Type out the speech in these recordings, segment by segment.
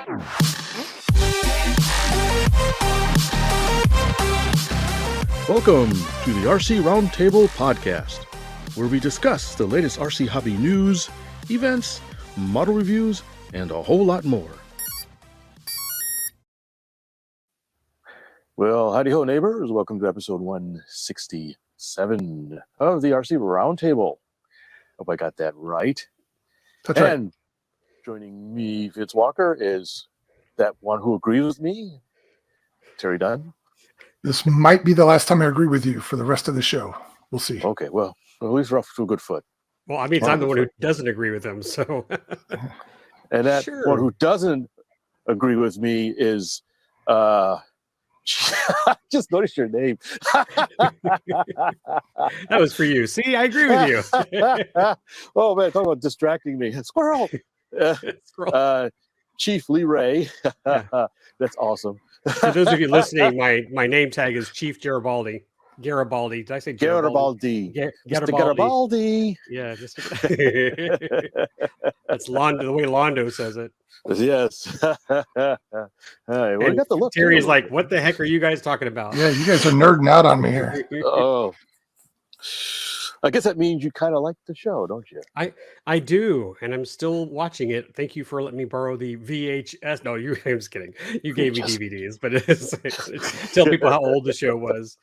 Welcome to the RC Roundtable podcast, where we discuss the latest RC hobby news, events, model reviews, and a whole lot more. Well, howdy ho, neighbors. Welcome to episode 167 of the RC Roundtable. Hope I got that right. That's right. And joining me, Fitz Walker, is that one who agrees with me, Terry Dunn. This might be the last time I agree with you for the rest of the show. We'll see. Okay, well, at least we're off to a good foot. Well, I mean, I'm the one who doesn't agree with him, so. And that one who doesn't agree with me is, I just noticed your name. That was for you. See, I agree with you. Oh, man, talk about distracting me. Squirrel. Chief Lee Ray. That's awesome. For those of you listening, my name tag is Chief Garibaldi. Garibaldi. Did I say Garibaldi? Garibaldi. Yeah, just that's Londo, the way Londo says it. Yes. Hey, well, we got the look. Terry's like, what the heck are you guys talking about? Yeah, you guys are nerding out on me here. Oh. I guess that means you kind of like the show, don't you? I do, and I'm still watching it. Thank you for letting me borrow the VHS. No, I'm just kidding. You gave me DVDs, but tell people how old the show was.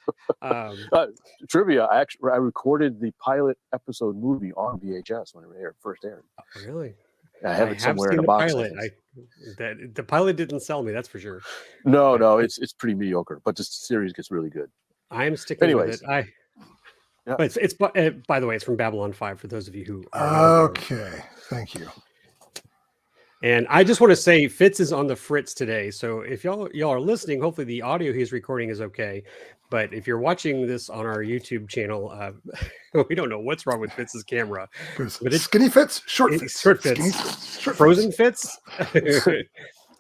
Trivia, I recorded the pilot episode movie on VHS when it first aired. Oh, really? I have it somewhere in a box. The pilot didn't sell me, that's for sure. No, it's pretty mediocre, but the series gets really good. I am sticking with it. Yeah. But it's by the way, it's from Babylon 5 for those of you who are okay. Thank you. And I just want to say Fitz is on the fritz today. So if y'all are listening, hopefully the audio he's recording is okay. But if you're watching this on our YouTube channel, we don't know what's wrong with Fitz's camera. But it's skinny Fitz, short Fitz, frozen Fitz.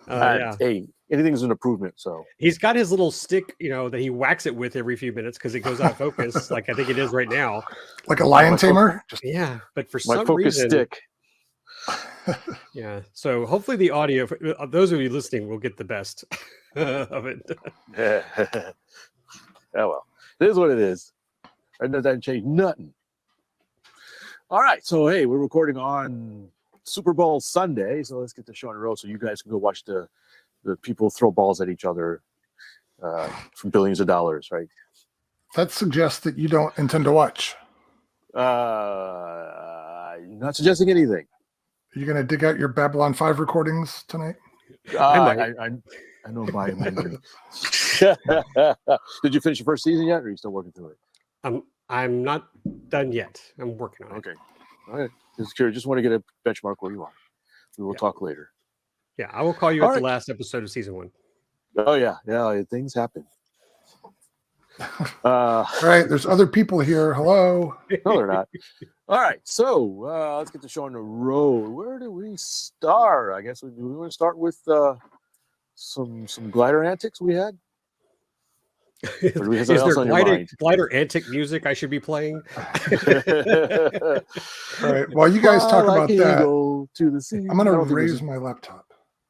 Yeah. Hey, anything's an improvement. So he's got his little stick, that he whacks it with every few minutes because it goes out of focus, like I think it is right now. Like a lion tamer. Yeah, but for my some focus reason, stick. Yeah. So hopefully the audio, those of you listening, will get the best of it. Oh well, it is what it is. That doesn't change nothing. All right, so hey, we're recording on Super Bowl Sunday, so let's get the show on the road so you guys can go watch the people throw balls at each other for billions of dollars, right? That suggests that you don't intend to watch. Not suggesting anything. Are you going to dig out your Babylon 5 recordings tonight? I know my memory. Did you finish your first season yet, or are you still working through it? I'm not done yet. I'm working on it. Okay. All right. Just curious. Just want to get a benchmark where you are. We will talk later. Yeah, I will call you at the last episode of season 1. Oh yeah, things happen. All right, there's other people here. Hello. No, they're not. All right, so let's get the show on the road. Where do we start? I guess we want to start with some glider antics we had. Or do we have something else on your mind? Glider antic music I should be playing? All right, while you guys talk about that, to the sea. I'm going to raise my laptop.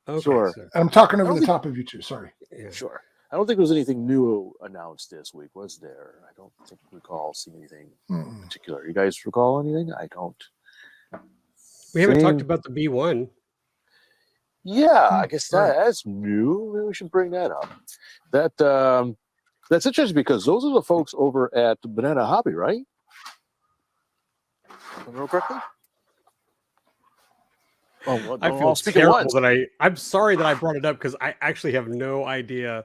Okay, sure. And I'm talking over the top of you two. Sorry. Yeah. Sure. I don't think there was anything new announced this week, was there? I don't think I recall seeing anything particular. You guys recall anything? I don't. We haven't talked about the B1. Yeah, I guess that's new. Maybe we should bring that up. That's interesting because those are the folks over at Banana Hobby, right? Am I remember correctly? I feel terrible I'm sorry that I brought it up because I actually have no idea.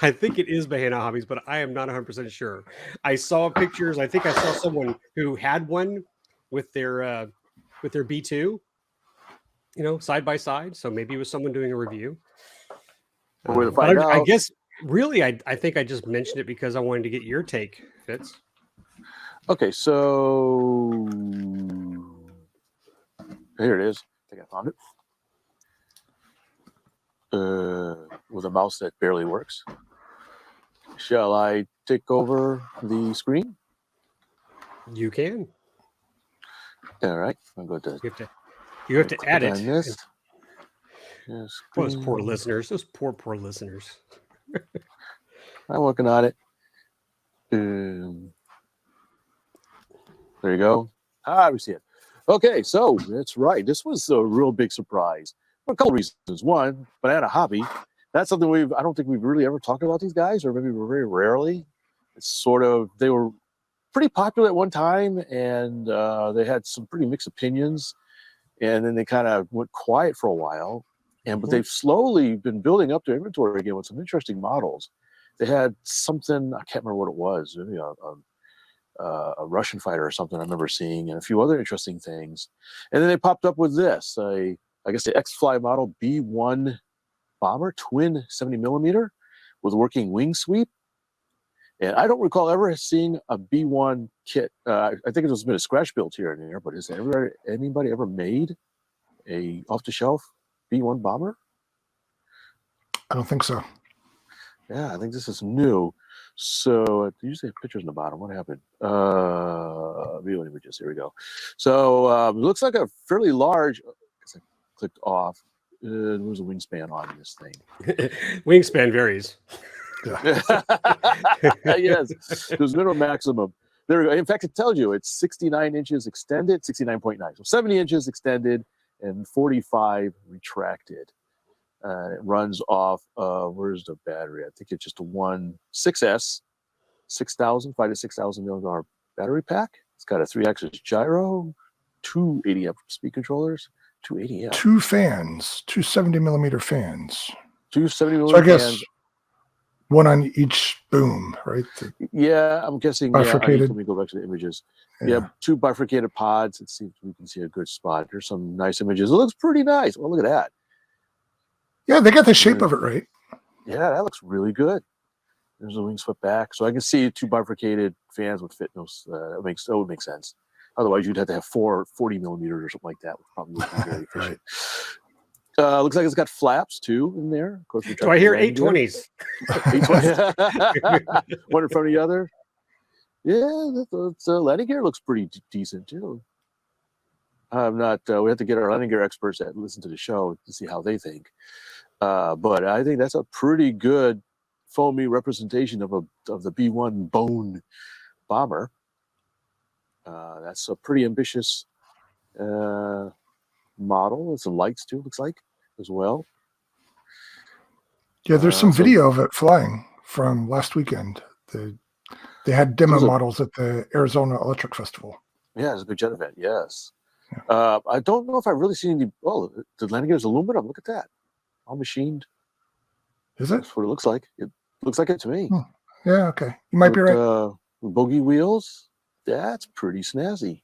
I think it is Bahana Hobbies, but I am not 100% sure. I saw pictures. I think I saw someone who had one with their B2, side by side. So maybe it was someone doing a review. I guess really, I think I just mentioned it because I wanted to get your take, Fitz. Okay, so here it is. I think I found it. With a mouse that barely works. Shall I take over the screen? You can. All right. I'm going to. You have to add it. Yes, Those poor listeners. Those poor listeners. I'm working on it. There you go. We see it. Okay, so that's right. This was a real big surprise for a couple reasons. One, Banana Hobby. That's something I don't think we've really ever talked about these guys, or maybe very rarely. It's sort of, they were pretty popular at one time, and they had some pretty mixed opinions, and then they kind of went quiet for a while. But they've slowly been building up their inventory again with some interesting models. They had something, I can't remember what it was, maybe a Russian fighter or something I remember seeing, and a few other interesting things. And then they popped up with this, I guess the X-Fly model B1 bomber, twin 70mm with working wing sweep. And I don't recall ever seeing a B1 kit. I think it was been a scratch build here and there, but has anybody ever made a off-the-shelf B1 bomber? I don't think so. Yeah, I think this is new. So usually have pictures in the bottom. What happened? View images. Here we go. So it looks like a fairly large. I clicked off. There was a wingspan on this thing. Wingspan varies. Yeah. Yes, there's minimum maximum. There we go. In fact, it tells you it's 69 inches extended, 69.9. So 70 inches extended and 45 retracted. It runs off, where's the battery? I think it's just a 6S, 5,000 to 6,000 milliamp battery pack. It's got a 3-axis gyro, 2 80 amp speed controllers, 280 amp. 2 fans, 2 70mm fans. 2 70mm so I guess fans. One on each boom, right? Yeah, I'm guessing. Bifurcated. Yeah, let me go back to the images. Yeah, 2 bifurcated pods. It seems we can see a good spot. There's some nice images. It looks pretty nice. Well, look at that. Yeah, they got the shape of it right. Yeah, that looks really good. There's a wing swept back, so I can see 2 bifurcated fans would fit those. That would make sense. Otherwise, you'd have to have 4 40mm or something like that, which probably would be very efficient. Looks like it's got flaps too in there. Of course, do I hear 820s? 820. One in front of the other. Yeah, the landing gear looks pretty decent too. I'm not. We have to get our landing gear experts that listen to the show to see how they think. But I think that's a pretty good foamy representation of the B1 bone bomber. That's a pretty ambitious model with some lights too. Looks like as well. Yeah, there's some video of it flying from last weekend. They had demo models at the Arizona Electric Festival. Yeah, it's a big jet event. Yes. Yeah. I don't know if I've really seen any. Oh, the landing gear is aluminum. Look at that, all machined. Is it? That's what it looks like. It looks like it to me. Yeah. Okay, you might be right. Bogey wheels. That's pretty snazzy.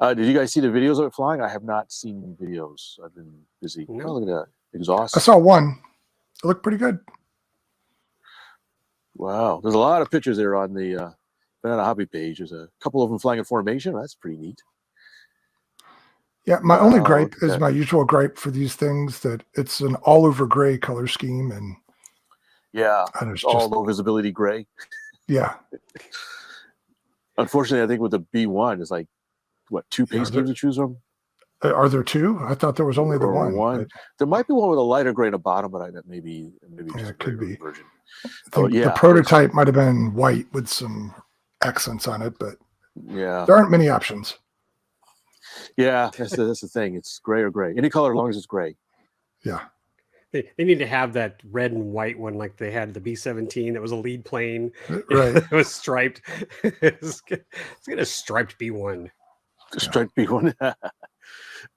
Did you guys see the videos of it flying? I have not seen any videos. I've been busy. No. Oh, look at that exhaust. I saw one. It looked pretty good. Wow. There's a lot of pictures there on the Banana Hobby page. There's a couple of them flying in formation. That's pretty neat. Yeah, my only gripe is my usual gripe for these things, that it's an all-over gray color scheme. And it's all low visibility gray. Yeah. Unfortunately, I think with the B1, it's like, what, 2 paint schemes to choose from? Are there 2? I thought there was only the one. There might be one with a lighter gray at the bottom, but maybe just it could be. Version. I think the prototype might have been white with some accents on it, but there aren't many options. Yeah, that's the thing. It's gray or gray. Any color as long as it's gray. Yeah. They need to have that red and white one like they had the B-17 that was a lead plane. Right. It was striped. It's got a striped B1. Striped B1.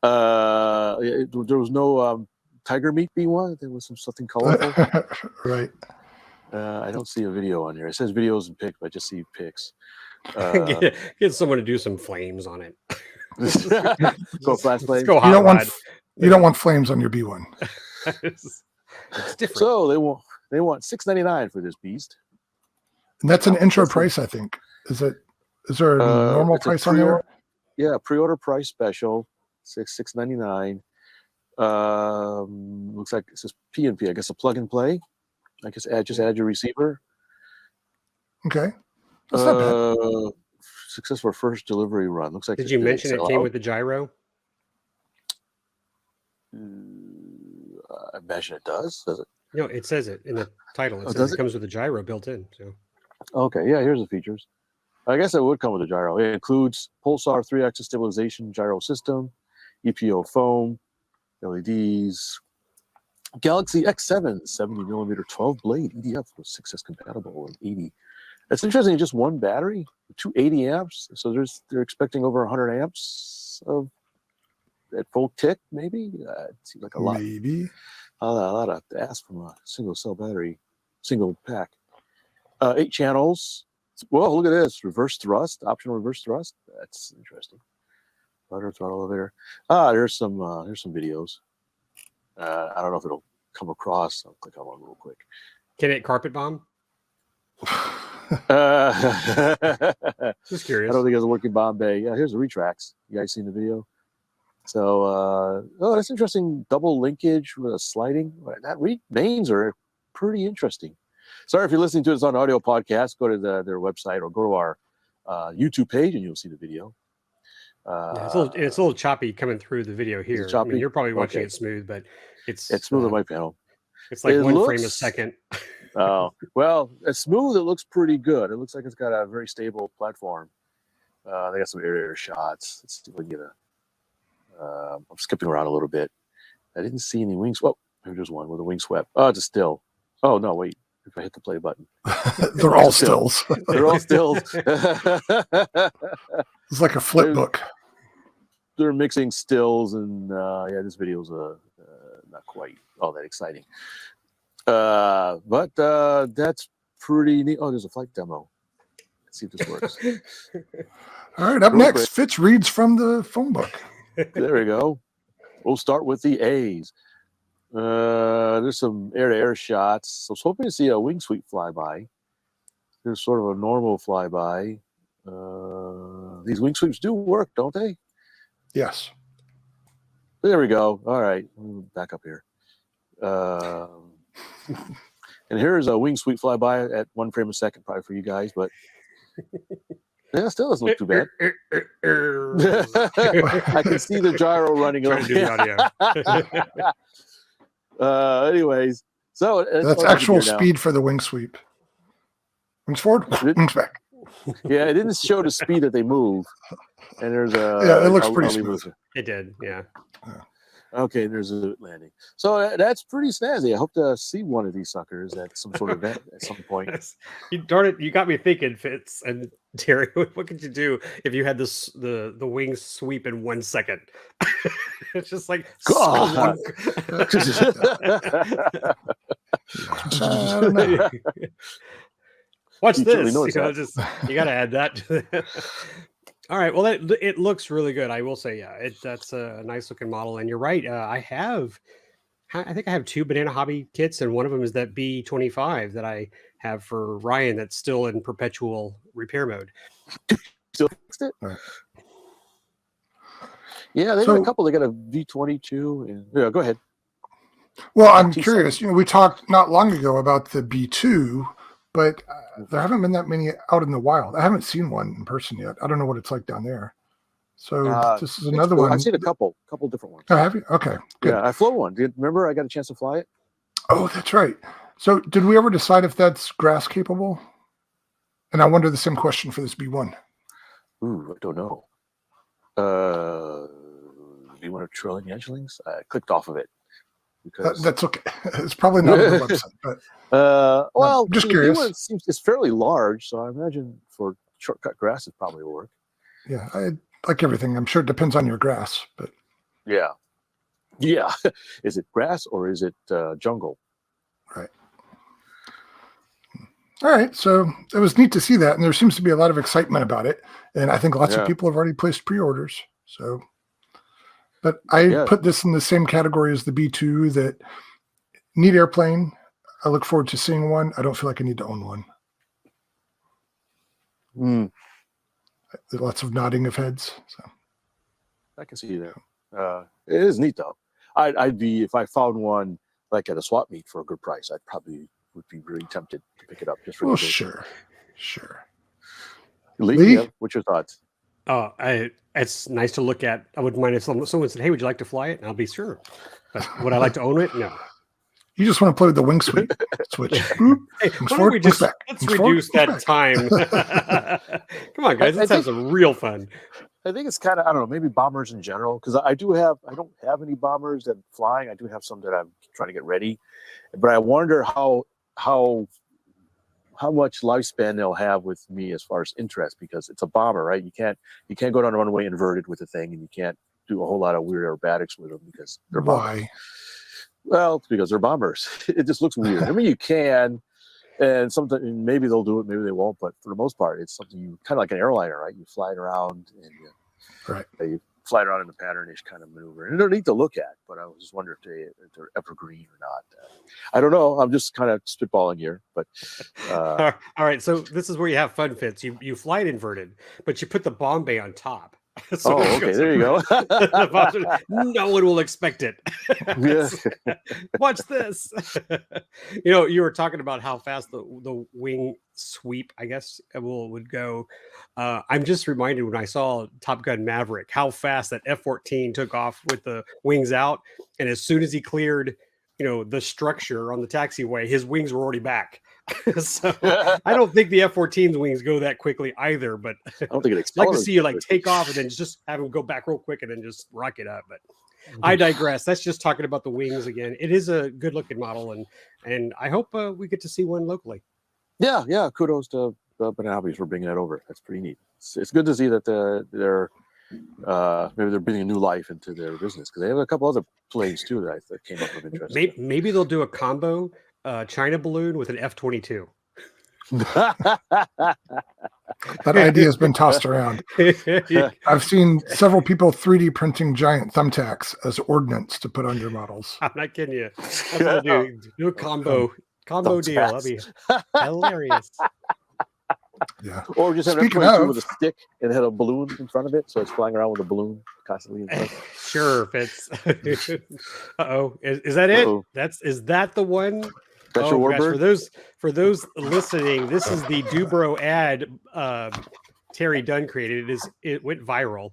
There was no tiger meat B1. There was something colorful. Right. I don't see a video on here. It says videos and pics, but I just see pics. Get someone to do some flames on it. Go flash flames. Go you don't want flames on your B1. It's different. So they want $6.99 for this beast. And that's an intro price, I think. Is there a normal price on there? Yeah, pre-order price special, $6.99. Looks like it says P&P. I guess a plug and play. I guess add your receiver. Okay, that's not bad. Successful first delivery run. Looks like. Did you mention it came with the gyro? I imagine it does. Does it? No, it says it in the title. It says it comes with a gyro built in. So. Okay, yeah, here's the features. I guess it would come with a gyro. It includes Pulsar 3-axis stabilization gyro system, EPO foam, LEDs, Galaxy X7 70mm 12-blade EDF with 6S compatible and 80. That's interesting. Just one battery, 280 amps. So they're expecting over 100 amps of at full tick. Maybe it seems like a lot. Maybe a lot of ask from a single cell battery, single pack. 8 channels. Well, look at this reverse thrust, optional reverse thrust. That's interesting. Rudder, throttle, elevator. There's some videos. I don't know if it'll come across. I'll click on one real quick. Can it carpet bomb? Just curious. I don't think it's a working bomb bay. Yeah, here's the retracts. You guys seen the video? So, that's interesting. Double linkage with a sliding. Names are pretty interesting. Sorry if you're listening to this on audio podcast. Go to their website or go to our YouTube page and you'll see the video. It's a little choppy coming through the video here. I mean, you're probably watching it smooth, but it's smooth on my panel. It's like one frame a second. Oh, well, it's smooth. It looks pretty good. It looks like it's got a very stable platform. They got some air shots. Let's see if we can get I'm skipping around a little bit. I didn't see any wings. Well, there's one with a wing swept. Oh, it's a still. Oh, no, wait. If I hit the play button. They're all stills. They're all stills. It's like a flip book. They're mixing stills and this video's not quite all that exciting. But that's pretty neat. Oh, there's a flight demo. Let's see if this works. All right, up next, Fitz reads from the phone book. There we go. We'll start with the A's. There's some air-to-air shots. So I was hoping to see a wing sweep flyby. There's sort of a normal flyby. These wing sweeps do work, don't they? Yes. There we go. All right. Back up here. And here's a wing sweep flyby at 1 frame a second, probably for you guys, but yeah, still doesn't look too bad. I can see the gyro running. Trying to do the audio. Anyways, so that's actual speed for the wing sweep. Wings forward, wings back. Yeah, it didn't show the speed that they move. And there's it looks pretty smooth. It did, yeah. Okay, there's a landing. So that's pretty snazzy. I hope to see one of these suckers at some sort of event at some point. Darn it, you got me thinking, Fitz and Terry. What could you do if you had the wings sweep in 1 second? It's just like God. Watch this. You got to add that to that. All right. Well, it looks really good. I will say, yeah, that's a nice looking model. And you're right. I think I have 2 Banana Hobby kits, and one of them is that B25 that I have for Ryan that's still in perpetual repair mode. Still fixed it? Right. Yeah, they got a couple. They got a V22. And, yeah, go ahead. Well, I'm curious. We talked not long ago about the B2, but there haven't been that many out in the wild. I haven't seen one in person yet. I don't know what it's like down there. So this is another one. I've seen a couple different ones. Oh, have you? Okay, good. Yeah, I flew one. Remember I got a chance to fly it? Oh, that's right. So did we ever decide if that's grass capable? And I wonder the same question for this B1. Ooh, I don't know. B1 of Trillion Edgelings? I clicked off of it. That's okay. It's probably not on the website, but well, just curious. It's fairly large, so I imagine for shortcut grass it probably will work. Yeah, like everything. I'm sure it depends on your grass, but yeah. Is it grass or is it jungle? Right. All right, so it was neat to see that, and there seems to be a lot of excitement about it, and I think lots of people have already placed pre-orders. So. But I put this in the same category as the B2, that neat airplane. I look forward to seeing one. I don't feel like I need to own one. There's lots of nodding of heads. So I can see that. It is neat though. I'd be, if I found one like at a swap meet for a good price, I probably would be really tempted to pick it up just for. Well, sure. Lee, what's your thoughts? It's nice to look at. I wouldn't mind if someone said, "Hey, would you like to fly it?" And I'll be sure. But would I like to own it? No. You just want to play with the wing sweep switch. Hey, let's reduce that time. Come on, guys. Let's have some real fun. I think it's kind of, I don't know, maybe bombers in general, because I don't have any bombers that flying. I do have some that I'm trying to get ready, but I wonder how much lifespan they'll have with me as far as interest, because it's a bomber, right? You can't go down a runway inverted with the thing, and you can't do a whole lot of weird aerobatics with them because they're bombers. Why? Well, it's because they're bombers. It just looks weird. I mean, you can, and sometimes maybe they'll do it, maybe they won't, but for the most part, it's something you kind of like an airliner, right? You fly it around and you fly it around in a pattern-ish kind of maneuver. And they're neat to look at, but I was just wondering if they're evergreen or not. I don't know. I'm just kind of spitballing here, but all right. So this is where you have fun, Fitz. You fly it inverted, but you put the bomb bay on top. So okay, there you go. No one will expect it. Watch this. You were talking about how fast the wing sweep, I guess, would go. I'm just reminded when I saw Top Gun Maverick, how fast that F-14 took off with the wings out, and as soon as he cleared, the structure on the taxiway, his wings were already back. So I don't think the F-14's wings go that quickly either, but I don't think it I'd like to see you take off and then just have them go back real quick and then just rock it up. But I digress. That's just talking about the wings again. It is a good looking model, and I hope we get to see one locally. Yeah. Kudos to Banana Hobbies for bringing that over. That's pretty neat. It's good to see that they're maybe they're bringing a new life into their business, because they have a couple other planes too that came up with interest. Maybe they'll do a combo China balloon with an F-22. That idea has been tossed around. I've seen several people 3D printing giant thumbtacks as ordnance to put on your models. I'm not kidding you. Do a combo deal. That'd be hilarious. Yeah. Or just have F-22 with a stick and had a balloon in front of it, so it's flying around with a balloon constantly in front. Sure, Fitz. Uh-oh. Is that it? Is that the one? That's your warbird? For those listening, this is the Dubro ad Terry Dunn created. It went viral.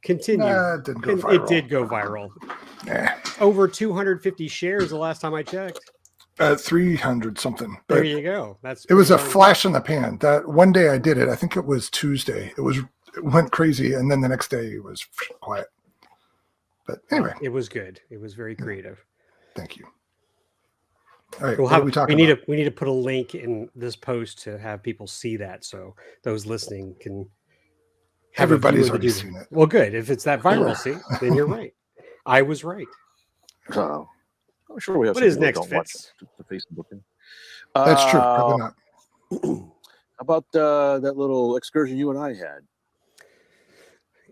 Continue. It didn't go viral. It did go viral. Over 250 shares the last time I checked. 300 something. There you go. It was a flash in the pan. That one day I did it. I think it was Tuesday. It went crazy, and then the next day it was quiet. But anyway, it was good. It was very creative. Thank you. All right, what are we talking about? We need to put a link in this post to have people see that, so those listening can. Everybody's already seen it. Well, good. If it's that viral, see, then you're right. I was right. I'm sure we have. What is next, Fitz? The Facebook. That's true. Probably not. How about that little excursion you and I had?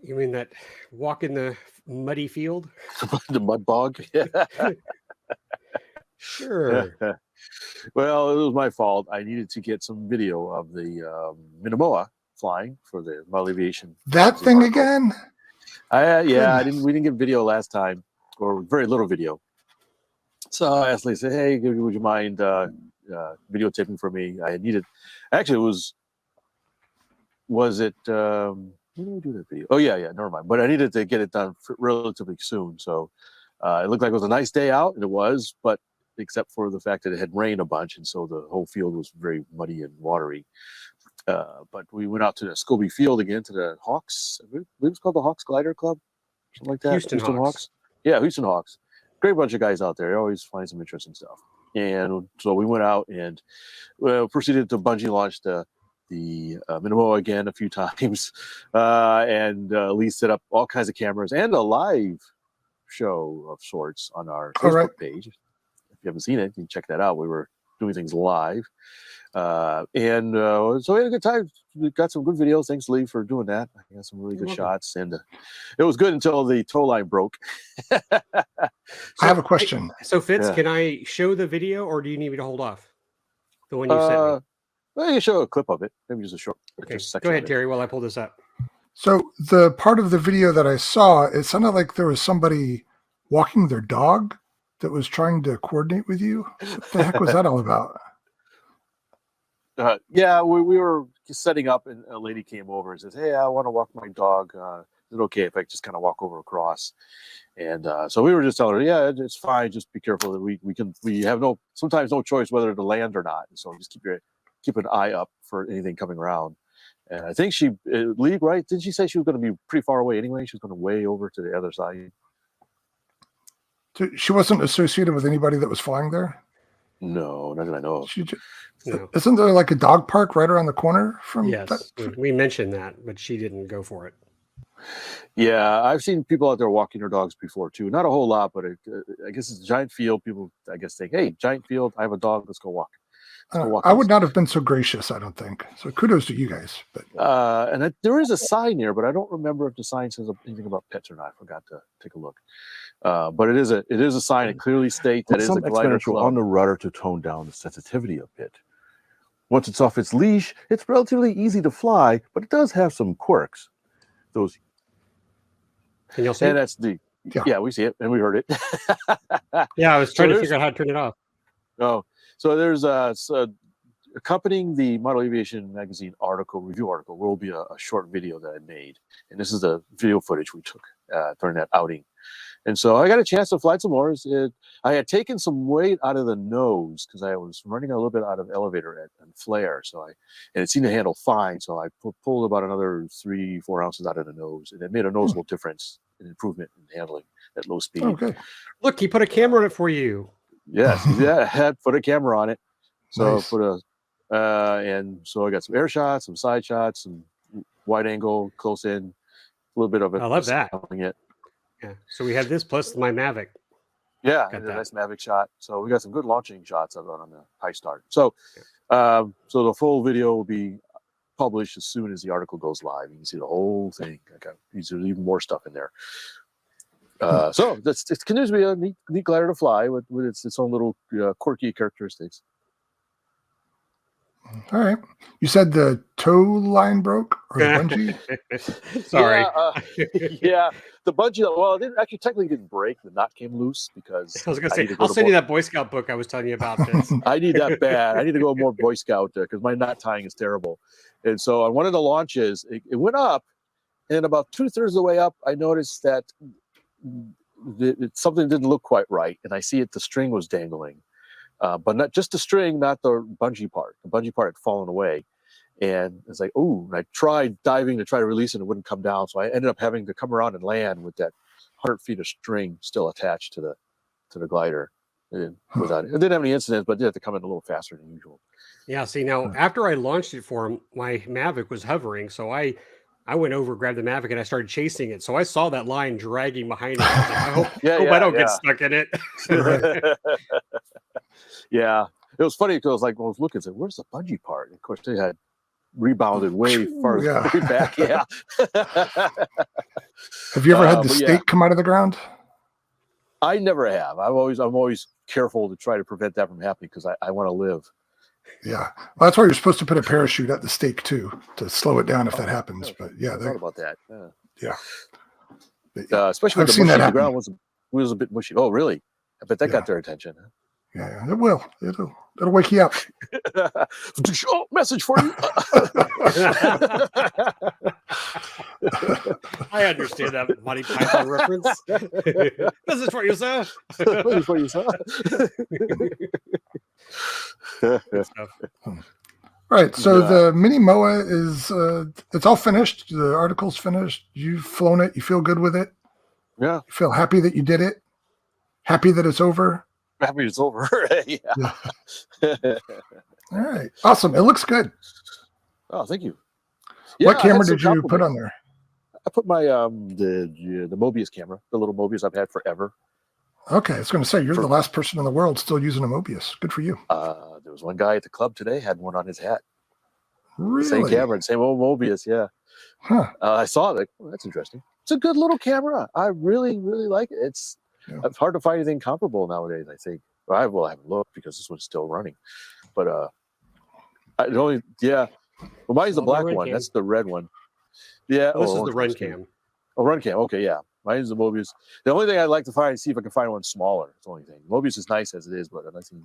You mean that walk in the muddy field? The mud bog? Yeah. Sure. Well, it was my fault. I needed to get some video of the Minimoa flying for the Rayviation. That thing again? We didn't get video last time, or very little video. So I asked Lee, said, "Hey, would you mind videotaping for me?" I needed. Actually, was it? When did we do that video? Oh yeah, never mind. But I needed to get it done relatively soon. So it looked like it was a nice day out, and it was, but except for the fact that it had rained a bunch, and so the whole field was very muddy and watery. But we went out to the Scobie Field again, to the Hawks. I believe it's called the Hawks Glider Club, something like that. Houston Hawks. Yeah, Houston Hawks. Great bunch of guys out there. They always find some interesting stuff. And so we went out and proceeded to bungee launch the Minimoa again a few times. And Lee set up all kinds of cameras and a live show of sorts on our Facebook page. If you haven't seen it, you can check that out. We were doing things live. So we had a good time. We got some good videos. Thanks, Lee, for doing that. I got some really good shots, and it was good until the tow line broke. I have a question. So, Fitz, can I show the video, or do you need me to hold off? The one you sent me. Well, you can show a clip of it. Maybe just a short. Okay. Just a section Go ahead, Terry, while I pull this up. So the part of the video that I saw, it sounded like there was somebody walking their dog that was trying to coordinate with you. What the heck was that all about? We were setting up, and a lady came over and says, "Hey, I want to walk my dog it okay if I just kind of walk over across? And so we were just telling her, yeah, it's fine. Just be careful that we have sometimes no choice whether to land or not. And so just keep an eye up for anything coming around. And I think Lee, right? Didn't she say she was going to be pretty far away anyway? She was going to way over to the other side. So she wasn't associated with anybody that was flying there? No, not that I know of. No. Isn't there like a dog park right around the corner from Yes, we mentioned that, but she didn't go for it. Yeah, I've seen people out there walking their dogs before too. Not a whole lot, but I guess it's a giant field. People, I guess, think, hey, giant field, I have a dog, let's go walk. I would not have been so gracious, I don't think. So kudos to you guys. But and there is a sign there, but I don't remember if the sign says anything about pets or not. I forgot to take a look. But it is a sign. It clearly states that it is a glider club. On the rudder to tone down the sensitivity a bit. Once it's off its leash, it's relatively easy to fly, but it does have some quirks. Those. Can y'all see? And that's yeah, we see it and we heard it. Yeah, I was trying to figure out how to turn it off. Oh, so there's accompanying the Model Aviation Magazine review article will be a short video that I made, and this is the video footage we took during that outing. And so I got a chance to fly some more. I had taken some weight out of the nose because I was running a little bit out of elevator and flare. And it seemed to handle fine. So I pulled about another 3-4 ounces out of the nose, and it made a noticeable difference, an improvement in handling at low speed. Okay. Look, he put a camera on it for you. Yes, I had put a camera on it. So Nice. And so I got some air shots, some side shots, some wide angle, close in, a little bit of it. I love that. Yeah. So we had this plus my Mavic. Yeah, a nice Mavic shot. So we got some good launching shots of it on the high start. So, so the full video will be published as soon as the article goes live. You can see the whole thing. There's even more stuff in there. So it continues to be a neat glider to fly with its own little quirky characteristics. All right. You said the tow line broke or the bungee? Sorry. Yeah, the bungee. Well, it technically didn't break. The knot came loose because I was going to say, I'll send you that Boy Scout book I was telling you about. This. I need that bad. I need to go more Boy Scout because my knot tying is terrible. And so on one of the launches, it went up, and about 2/3 of the way up, I noticed that something didn't look quite right, and I see the string was dangling. But not just the string, not the bungee part. The bungee part had fallen away. And it's like, oh, I tried diving to try to release it. It wouldn't come down. So I ended up having to come around and land with that 100 feet of string still attached to the glider. It didn't have any incidents, but it did have to come in a little faster than usual. Yeah, see, now, after I launched it for him, my Mavic was hovering. So I went over, grabbed the Mavic, and I started chasing it. So I saw that line dragging behind it. I was like, I hope I don't get stuck in it. Yeah, it was funny because I was looking and said, "Where's the bungee part?" And of course, they had rebounded way far back. Yeah. Have you ever had the stake come out of the ground? I never have. I'm always careful to try to prevent that from happening because I want to live. Yeah, well, that's why you're supposed to put a parachute at the stake too to slow it down if that happens. But yeah, I thought about that. Yeah. Especially when the ground was a bit mushy. Oh, really? I bet that got their attention. Huh? Yeah, it will. It'll wake you up. Message for you. I understand that Monty Python reference. Message for you, sir. Message for you, sir. Right. So the Minimoa is it's all finished. The article's finished. You've flown it. You feel good with it. Yeah. You feel happy that you did it. Happy that it's over. Happy it's over. Yeah. All right. Awesome. It looks good. Oh, thank you. What camera did you put on there? I put my the Mobius camera, the little Mobius I've had forever. Okay, I was going to say you're the last person in the world still using a Mobius. Good for you. There was one guy at the club today had one on his hat. Really? Same camera, same old Mobius. Yeah. Huh. I saw it. Like, oh, that's interesting. It's a good little camera. I really, really like it. It's hard to find anything comparable nowadays, I think. Well, I haven't looked because this one's still running. But well, mine's the black one. That's the red one. Yeah. This is the run cam. Oh, run cam. Okay, yeah. Mine's the Mobius. The only thing I'd like to see if I can find one smaller. That's the only thing. Mobius is nice as it is, but I'd like to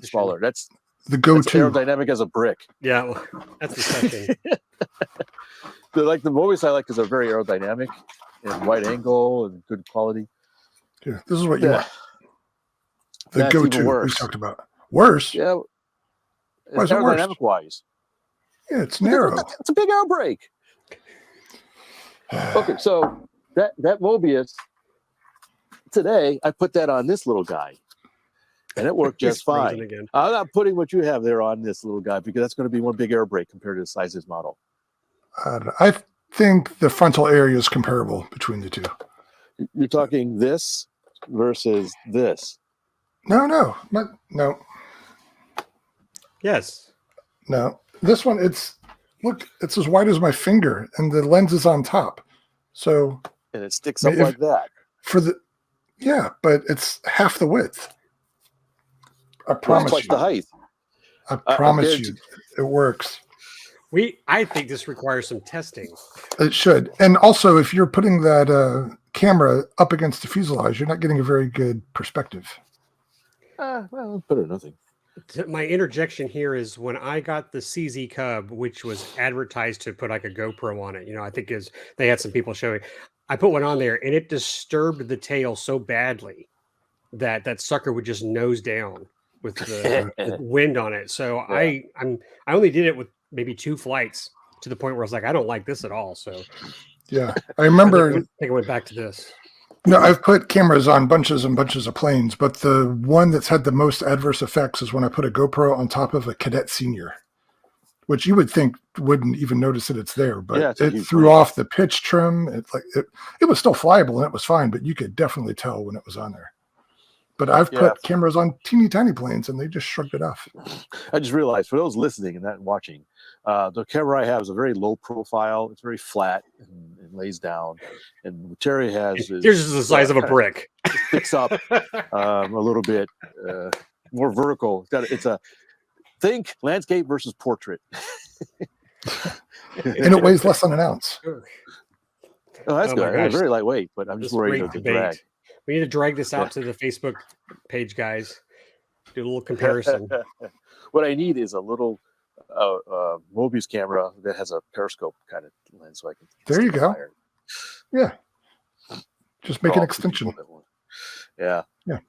smaller. That's the go-to. Aerodynamic as a brick. Yeah, well, that's the session. The Mobius I like because they're very aerodynamic and wide angle and good quality. Yeah, this is what you want. The go-to we talked about. Worse? Yeah. Why is it worse? Aerodynamic wise. Yeah, it's narrow. It's a big air brake. Okay, so that Mobius, today I put that on this little guy. And it worked just fine. Again. I'm not putting what you have there on this little guy because that's going to be one big air brake compared to the size of this model. I think the frontal area is comparable between the two. You're talking this versus this. No. Yes. No. This one, it's as wide as my finger, and the lens is on top. So. And it sticks up like that. But it's half the width. I promise you. The height. I promise you, it works. I think this requires some testing. It should. And also, if you're putting that camera up against the fuselage, you're not getting a very good perspective. Well, better than nothing. My interjection here is when I got the CZ Cub, which was advertised to put like a GoPro on it, I think they had some people showing. I put one on there, and it disturbed the tail so badly that sucker would just nose down with the wind on it. So yeah. I only did it with maybe 2 flights to the point where I was like, I don't like this at all. So yeah, I remember. I think I went back to this. No, I've put cameras on bunches and bunches of planes, but the one that's had the most adverse effects is when I put a GoPro on top of a Cadet Senior, which you would think wouldn't even notice that it's there, but it threw off the pitch trim. It was still flyable and it was fine, but you could definitely tell when it was on there. But I've put cameras on teeny tiny planes and they just shrugged it off. I just realized for those listening and not watching, the camera I have is a very low profile. It's very flat and lays down. And what Terry has is yours is the size of a brick. Sticks up a little bit more vertical. It's a think landscape versus portrait. And it weighs less than an ounce. Oh, that's good. It's very lightweight, but I'm just worried about the drag. We need to drag this out to the Facebook page, guys. Do a little comparison. What I need is a little Mobius camera that has a periscope kind of lens, so I can. There you go. Yeah. Just make an extension. Yeah.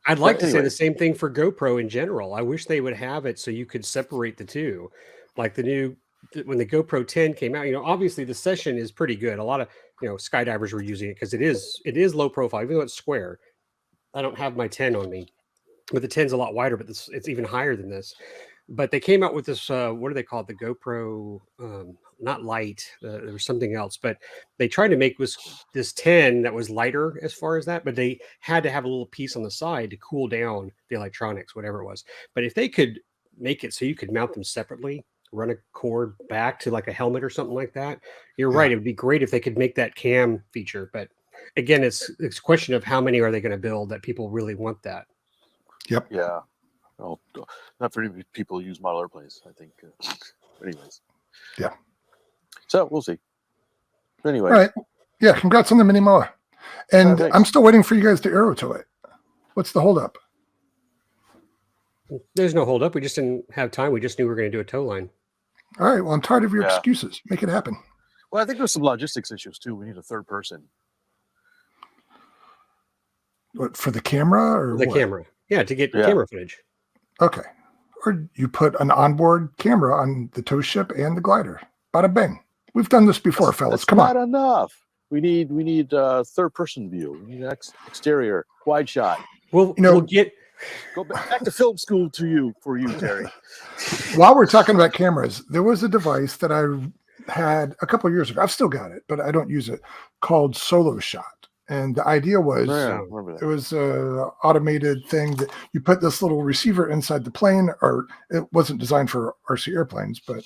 I'd like to say the same thing for GoPro in general. I wish they would have it so you could separate the two, like when the GoPro 10 came out. Obviously the Session is pretty good. A lot of skydivers were using it because it is low profile, even though it's square. I don't have my 10 on me, but the 10's a lot wider, but it's even higher than this. But they came out with this, what do they call it? The GoPro, not light. There was something else, but they tried to make this 10 that was lighter as far as that, but they had to have a little piece on the side to cool down the electronics, whatever it was. But if they could make it so you could mount them separately, run a cord back to like a helmet or something like that, you're right. It would be great if they could make that cam feature. But again, it's a question of how many are they going to build that people really want that. Yep. Yeah. Well, not very many people use model airplanes, I think. Anyways. Yeah. So we'll see. Anyway. All right. Yeah. Congrats on the Minimoa. And I'm still waiting for you guys to aero tow it. What's the holdup? There's no holdup. We just didn't have time. We just knew we were going to do a tow line. All right. Well, I'm tired of your excuses. Make it happen. Well, I think there's some logistics issues too. We need a third person. What, for the camera or the camera? Yeah, to get camera footage. Okay. Or you put an onboard camera on the tow ship and the glider. Bada bang. We've done this before, fellas. Come on. Not enough. We need a third person view. We need an exterior wide shot. We'll get. Go back to film school for you, Terry. While we're talking about cameras, there was a device that I had a couple of years ago. I've still got it, but I don't use it, called Solo Shot. And the idea was it was an automated thing that you put this little receiver inside the plane, or it wasn't designed for RC airplanes, but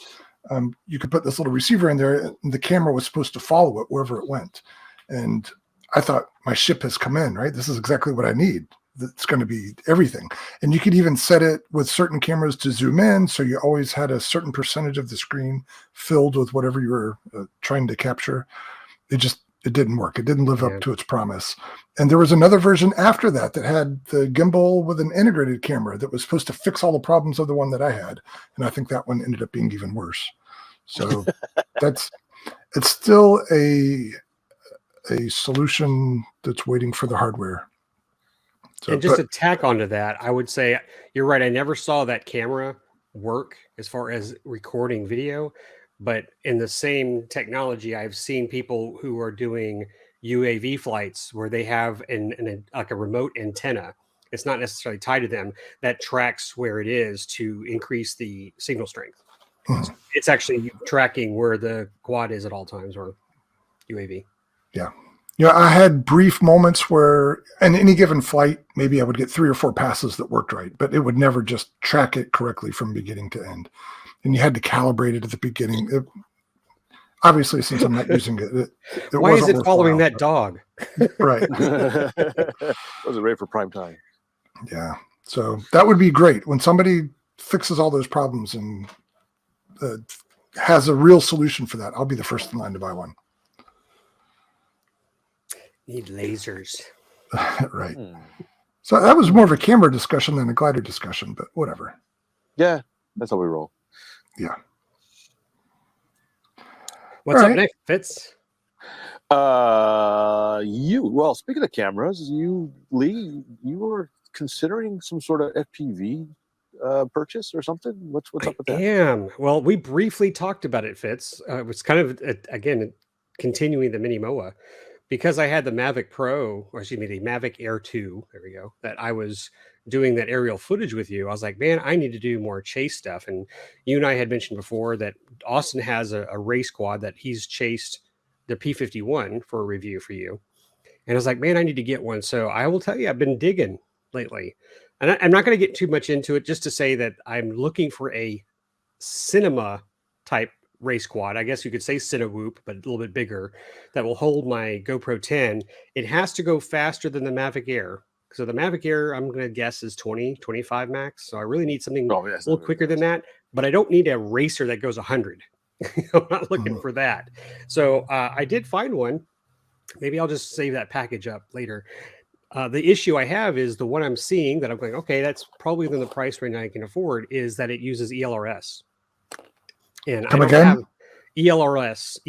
you could put this little receiver in there and the camera was supposed to follow it wherever it went. And I thought, my ship has come in, right? This is exactly what I need. It's going to be everything. And you could even set it with certain cameras to zoom in. So you always had a certain percentage of the screen filled with whatever you were trying to capture. It didn't work. It didn't live up to its promise. And there was another version after that had the gimbal with an integrated camera that was supposed to fix all the problems of the one that I had. And I think that one ended up being even worse. So it's still a solution that's waiting for the hardware. So, and just to tack onto that, I would say you're right. I never saw that camera work as far as recording video, but in the same technology, I've seen people who are doing UAV flights where they have like a remote antenna. It's not necessarily tied to them that tracks where it is to increase the signal strength. So it's actually tracking where the quad is at all times, or UAV. Yeah. Yeah, I had brief moments where in any given flight, maybe I would get 3 or 4 passes that worked right, but it would never just track it correctly from beginning to end. And you had to calibrate it at the beginning. Obviously, since I'm not using it, why is it following that dog? Right. Was it ready for prime time? Yeah. So that would be great when somebody fixes all those problems and has a real solution for that. I'll be the first in line to buy one. Need lasers. Right. So that was more of a camera discussion than a glider discussion, but whatever. Yeah, that's how we roll. Yeah. What's up next, Fitz? Well, speaking of cameras, Lee, you were considering some sort of FPV purchase or something? What's up with that? Well, we briefly talked about it, Fitz. It was kind of, again, continuing the Minimoa. Because I had the Mavic Pro, or excuse me, the Mavic Air 2, there we go, that I was doing that aerial footage with you, I was like, man, I need to do more chase stuff. And you and I had mentioned before that Austin has a race quad that he's chased the P51 for a review for you. And I was like, man, I need to get one. So I will tell you, I've been digging lately. And I'm not going to get too much into it, just to say that I'm looking for a cinema type race quad. I guess you could say cinewhoop, but a little bit bigger, that will hold my GoPro 10. It has to go faster than the Mavic Air. So the Mavic Air, I'm going to guess, is 20, 25 max. So I really need something a little quicker than that, but I don't need a racer that goes 100. I'm not looking for that. So I did find one. Maybe I'll just save that package up later. The issue I have is the one I'm seeing that I'm going, okay, that's probably within the price range I can afford, is that it uses ELRS. And I don't have ELRS.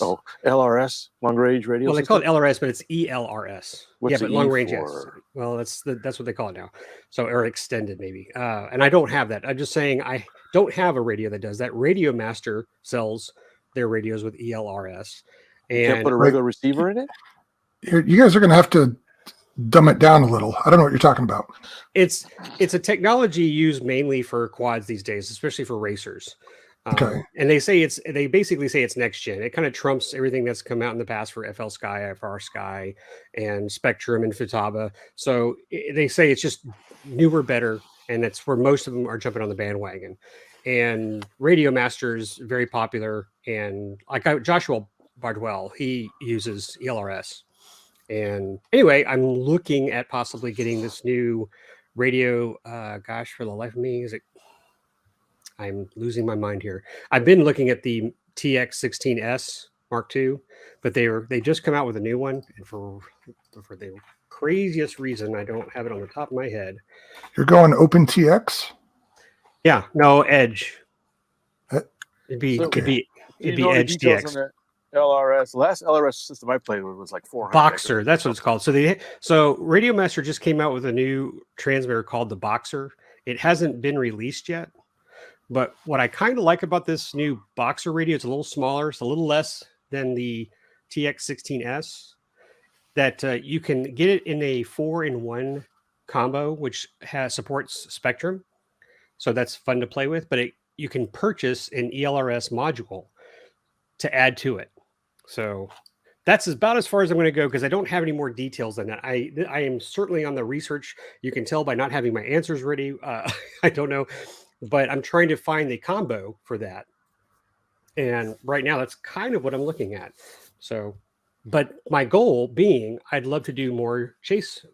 Oh, LRS, long range radio. Well, they call it LRS, but it's ELRS. What's but long range, yes. Well, that's what they call it now. So, or extended maybe. And I don't have that. I'm just saying I don't have a radio that does that. Radio Master sells their radios with ELRS. And you can't put a regular receiver in it? You guys are going to have to dumb it down a little. I don't know what you're talking about. It's a technology used mainly for quads these days, especially for racers. Okay. And they basically say it's next gen. It kind of trumps everything that's come out in the past for FL Sky, FR Sky, and Spectrum and Futaba. So they say it's just newer, better, and that's where most of them are jumping on the bandwagon. And Radio Master is very popular, and Joshua Bardwell, he uses ELRS. And anyway, I'm looking at possibly getting this new radio. Gosh, for the life of me, I'm losing my mind here. I've been looking at the TX16S Mark II, but they just come out with a new one, and for the craziest reason, I don't have it on the top of my head. You're going OpenTX? Yeah, no, Edge. It'd be Edge TX. LRS. The last LRS system I played with was like 400. Boxer, that's what it's called. So Radio Master just came out with a new transmitter called the Boxer. It hasn't been released yet. But what I kind of like about this new Boxer radio, it's a little smaller, it's a little less than the TX16S, that you can get it in a 4-in-1 combo, which supports Spectrum. So that's fun to play with, but you can purchase an ELRS module to add to it. So that's about as far as I'm going to go, because I don't have any more details than that. I am certainly on the research. You can tell by not having my answers ready. I don't know. But I'm trying to find the combo for that. And right now, that's kind of what I'm looking at. So, but my goal being, I'd love to do more chase,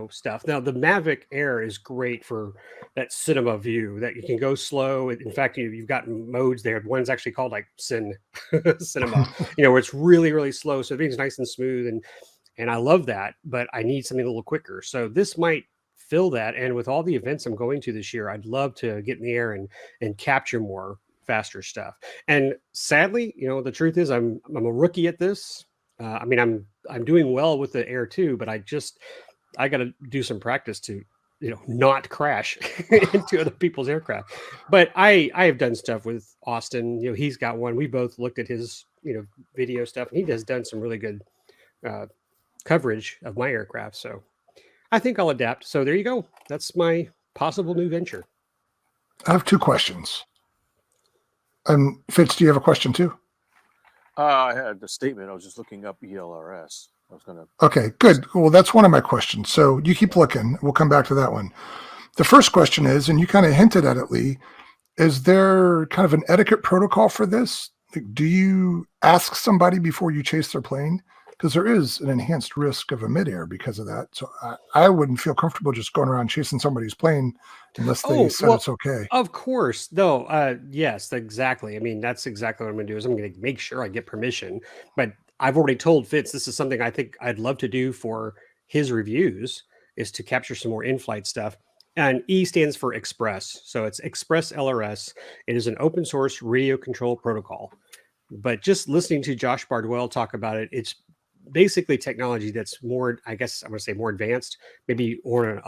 stuff. Now, the Mavic Air is great for that cinema view that you can go slow. In fact, you've got modes there. One's actually called like cinema, where it's really, really slow. So everything's nice and smooth. And I love that, but I need something a little quicker. So this might fill that. And with all the events I'm going to this year, I'd love to get in the air and capture more faster stuff. And sadly, the truth is I'm a rookie at this. I mean, I'm doing well with the Air 2, but I got to do some practice to not crash into other people's aircraft. But I have done stuff with Austin. He's got one. We both looked at his video stuff, and he has done some really good coverage of my aircraft. So I think I'll adapt. So there you go. That's my possible new venture. I have 2 questions. Fitz, do you have a question too? I had a statement. I was just looking up ELRS. Okay, good. Well, that's one of my questions. So you keep looking. We'll come back to that one. The first question is, and you kind of hinted at it, Lee, is there kind of an etiquette protocol for this? Like, do you ask somebody before you chase their plane? Because there is an enhanced risk of a midair because of that. So I wouldn't feel comfortable just going around chasing somebody's plane unless they said it's okay. Of course. No, yes, exactly. I mean, that's exactly what I'm going to do is I'm going to make sure I get permission. But I've already told Fitz this is something I think I'd love to do for his reviews is to capture some more in-flight stuff. And E stands for Express. So it's Express LRS. It is an open source radio control protocol. But just listening to Josh Bardwell talk about it, it's basically technology that's more, I guess I'm going to say more advanced, maybe or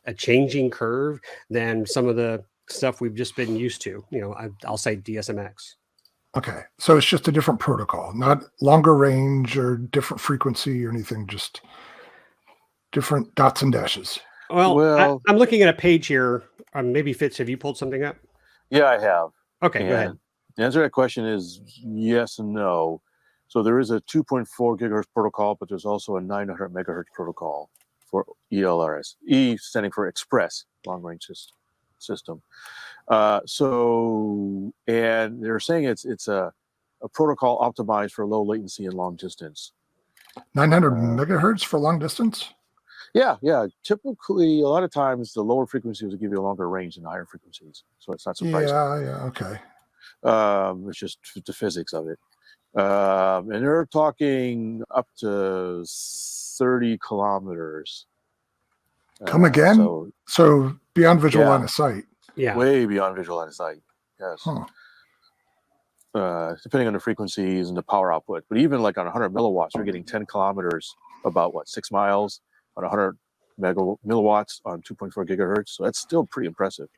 a changing curve than some of the stuff we've just been used to. I'll say DSMX. Okay. So it's just a different protocol, not longer range or different frequency or anything, just different dots and dashes. Well, I'm looking at a page here. Maybe Fitz, have you pulled something up? Yeah, I have. Okay, go ahead. The answer to that question is yes and no. So there is a 2.4 gigahertz protocol, but there's also a 900 megahertz protocol for ELRS. E standing for Express Long Range System. And they're saying it's a protocol optimized for low latency and long distance. 900 megahertz for long distance? Yeah. Typically, a lot of times the lower frequencies will give you a longer range than the higher frequencies, so it's not surprising. Yeah, okay. It's just the physics of it. And they're talking up to 30 kilometers. Come again? So beyond visual line of sight. Yeah. Way beyond visual line of sight. Yes. Huh. Depending on the frequencies and the power output. But even like on 100 milliwatts, we're getting 10 kilometers, about 6 miles on 100 milliwatts on 2.4 gigahertz. So that's still pretty impressive.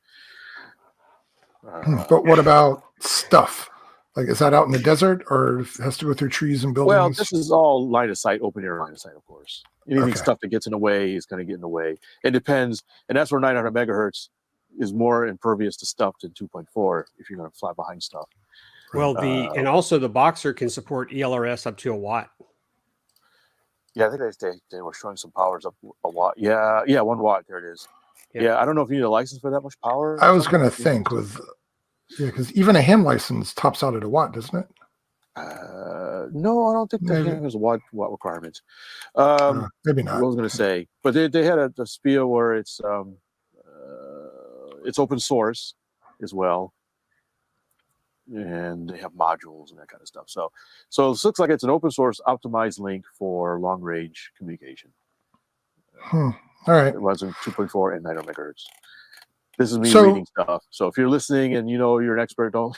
But what about stuff? Like, is that out in the desert or it has to go through trees and buildings? Well, this is all line of sight, open air line of sight, of course. Anything stuff that gets in the way is going to get in the way. It depends. And that's where 900 megahertz is more impervious to stuff than 2.4 if you're going to fly behind stuff. Well, and also the Boxer can support ELRS up to a watt. Yeah, I think they were showing some powers up a watt. Yeah, 1 watt. There it is. Yeah, I don't know if you need a license for that much power. I was going to think because even a ham license tops out at a watt, doesn't it? No, I don't think the ham has a watt requirement. Maybe not. I was going to say, but they had a SPIA where it's open source as well, and they have modules and that kind of stuff. So it looks like it's an open source optimized link for long range communication. All right. It runs in 2.4 and 900 megahertz. This is me reading stuff. So if you're listening and you're an expert, don't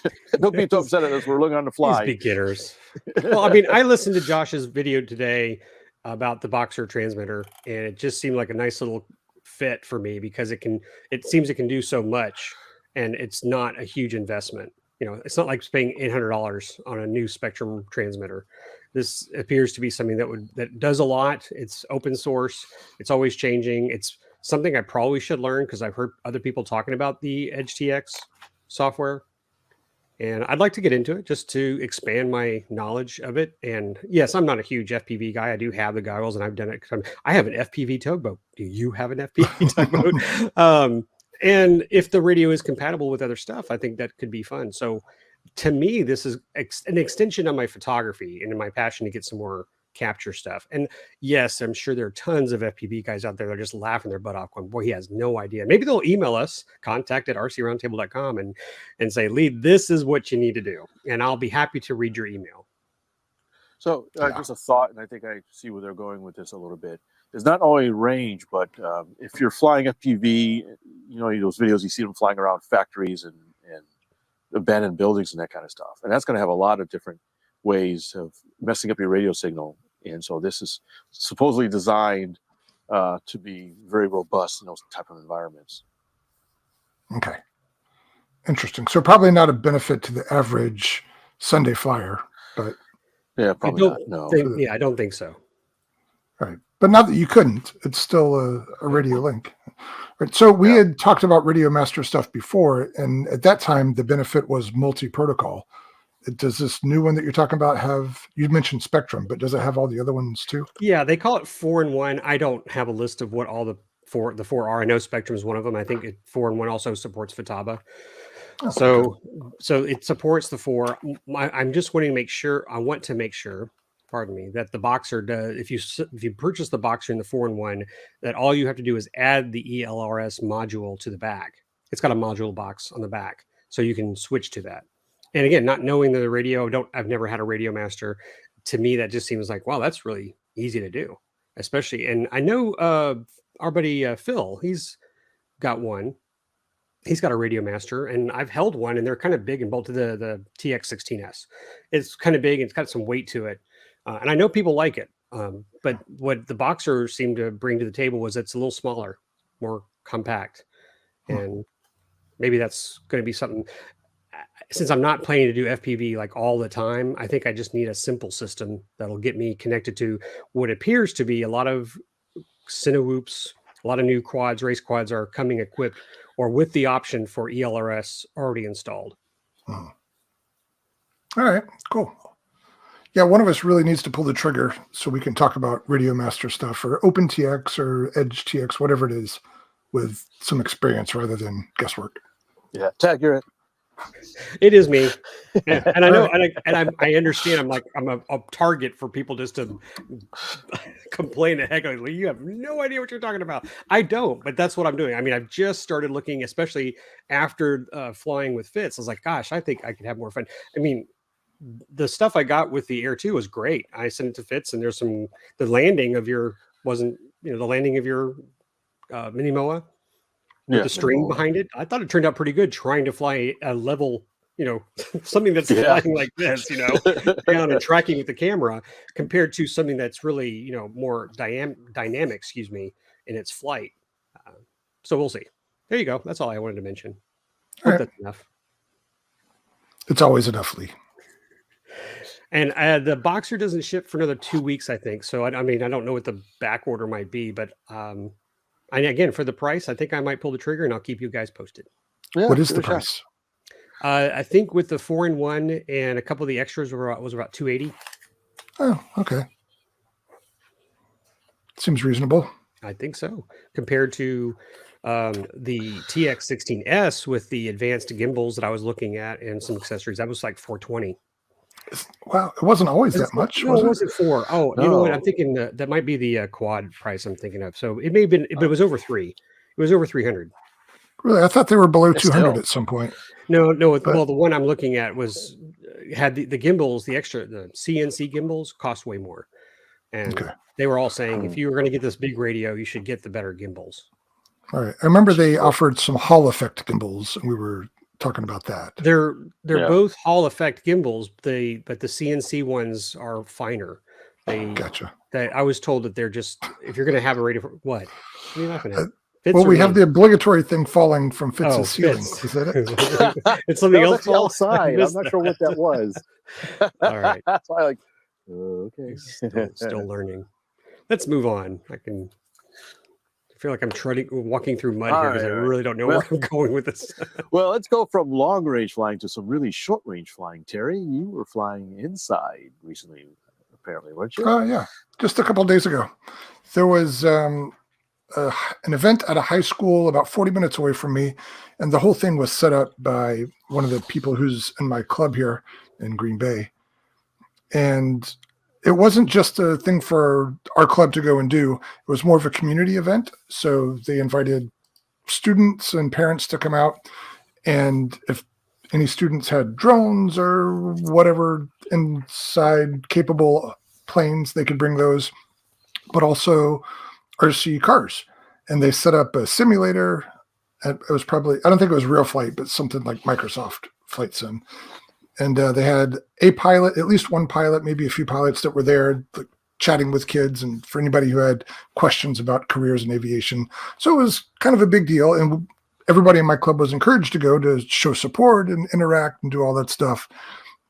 be too upset at us. We're looking on the fly. These beginners. Well, I mean, I listened to Josh's video today about the Boxer transmitter, and it just seemed like a nice little fit for me because it seems it can do so much, and it's not a huge investment. It's not like paying $800 on a new Spectrum transmitter. This appears to be something that does a lot. It's open source. It's always changing. It's something I probably should learn because I've heard other people talking about the EdgeTX software. And I'd like to get into it just to expand my knowledge of it. And yes, I'm not a huge FPV guy. I do have the goggles and I've done it. I have an FPV tugboat. Do you have an FPV tugboat? And if the radio is compatible with other stuff, I think that could be fun. So to me, this is an extension of my photography and in my passion to get some more capture stuff. And yes, I'm sure there are tons of FPV guys out there that are just laughing their butt off going, boy, he has no idea. Maybe they'll email us, contact@rcroundtable.com and say, Lee, this is what you need to do. And I'll be happy to read your email. So just a thought, and I think I see where they're going with this a little bit. It's not only range, but if you're flying FPV, those videos, you see them flying around factories and abandoned buildings and that kind of stuff. And that's going to have a lot of different ways of messing up your radio signal. And so this is supposedly designed to be very robust in those type of environments. Okay. Interesting. So probably not a benefit to the average Sunday flyer, but yeah, probably not. No. I don't think so. Right. But not that you couldn't. It's still a radio link. Right. So we had talked about Radio Master stuff before, and at that time the benefit was multi-protocol. Does this new one that you're talking about have, you mentioned Spectrum, but does it have all the other ones too? Yeah, they call it 4-in-1. I don't have a list of what all the four are. I know Spectrum is one of them. I think 4-in-1 also supports Futaba. Oh, so it supports the 4. I'm just wanting to make sure. I want to make sure, pardon me, that the Boxer does. If you purchase the Boxer in the 4-in-1, that all you have to do is add the ELRS module to the back. It's got a module box on the back, so you can switch to that. And again, not knowing the radio, I've never had a Radio Master. To me, that just seems like, wow, that's really easy to do, especially. And I know our buddy Phil, he's got one. He's got a Radio Master, and I've held one, and they're kind of big and bolted the TX16S. It's kind of big, and it's got some weight to it. And I know people like it. But what the Boxer seemed to bring to the table was it's a little smaller, more compact. And maybe that's going to be something. Since I'm not planning to do FPV like all the time, I think I just need a simple system that'll get me connected to what appears to be a lot of cinewhoops. A lot of new quads, race quads are coming equipped or with the option for ELRS already installed. All right, cool. Yeah, one of us really needs to pull the trigger so we can talk about Radio Master stuff or OpenTX or EdgeTX, whatever it is, with some experience rather than guesswork. Yeah, Tag, you're it. It is me, and I know, and I understand. I'm a target for people just to complain the heck out of me. You have no idea what you're talking about. I don't, but that's what I'm doing. I mean, I've just started looking, especially after flying with Fitz. I was like, gosh, I think I could have more fun. I mean, the stuff I got with the Air 2 was great. I sent it to Fitz, and there's the landing of your Minimoa. With the string behind it. I thought it turned out pretty good trying to fly a level, something that's flying like this, down and tracking with the camera compared to something that's really, more dynamic, in its flight. So we'll see. There you go. That's all I wanted to mention. Hope that's enough. It's always enough, Lee. And the Boxer doesn't ship for another 2 weeks, I think. So, I don't know what the back order might be, but and again, for the price, I think I might pull the trigger, and I'll keep you guys posted. Yeah, what is the price? I think with the 4-in-1 and a couple of the extras was about $280. Oh, okay. Seems reasonable. I think so. Compared to the TX16S with the advanced gimbals that I was looking at and some accessories, that was like $420. Wow, it wasn't always that much. No, it wasn't $4. Oh, no. You know what? I'm thinking that might be the quad price I'm thinking of. So it may have been, but it was over $300. It was over $300. Really, I thought they were below 200 at some point. No. Well, the one I'm looking at had the gimbals, the CNC gimbals cost way more, and they were all saying if you were going to get this big radio, you should get the better gimbals. All right, I remember they offered some Hall effect gimbals, and we were talking about that. They're both Hall effect gimbals, but the CNC ones are finer. Gotcha. I was told that they're just, if you're going to have a radio, what are you laughing at? We have the obligatory thing falling from Fitz's ceiling. Is that it? It's something else outside. I'm not sure what that was. All right. That's why okay. Still learning. Let's move on. I feel like I'm walking through mud here because I really don't know where I'm going with this. Well, let's go from long range flying to some really short range flying. Terry, you were flying inside recently, apparently, weren't you? Oh, yeah. Just a couple of days ago. There was an event at a high school about 40 minutes away from me, and the whole thing was set up by one of the people who's in my club here in Green Bay. And it wasn't just a thing for our club to go and do. It was more of a community event. So they invited students and parents to come out. And if any students had drones or whatever inside capable planes, they could bring those, but also RC cars. And they set up a simulator. It was probably, I don't think it was Real Flight, but something like Microsoft flight sim. And they had a pilot, at least one pilot, maybe a few pilots that were there chatting with kids and for anybody who had questions about careers in aviation. So it was kind of a big deal. And everybody in my club was encouraged to go to show support and interact and do all that stuff.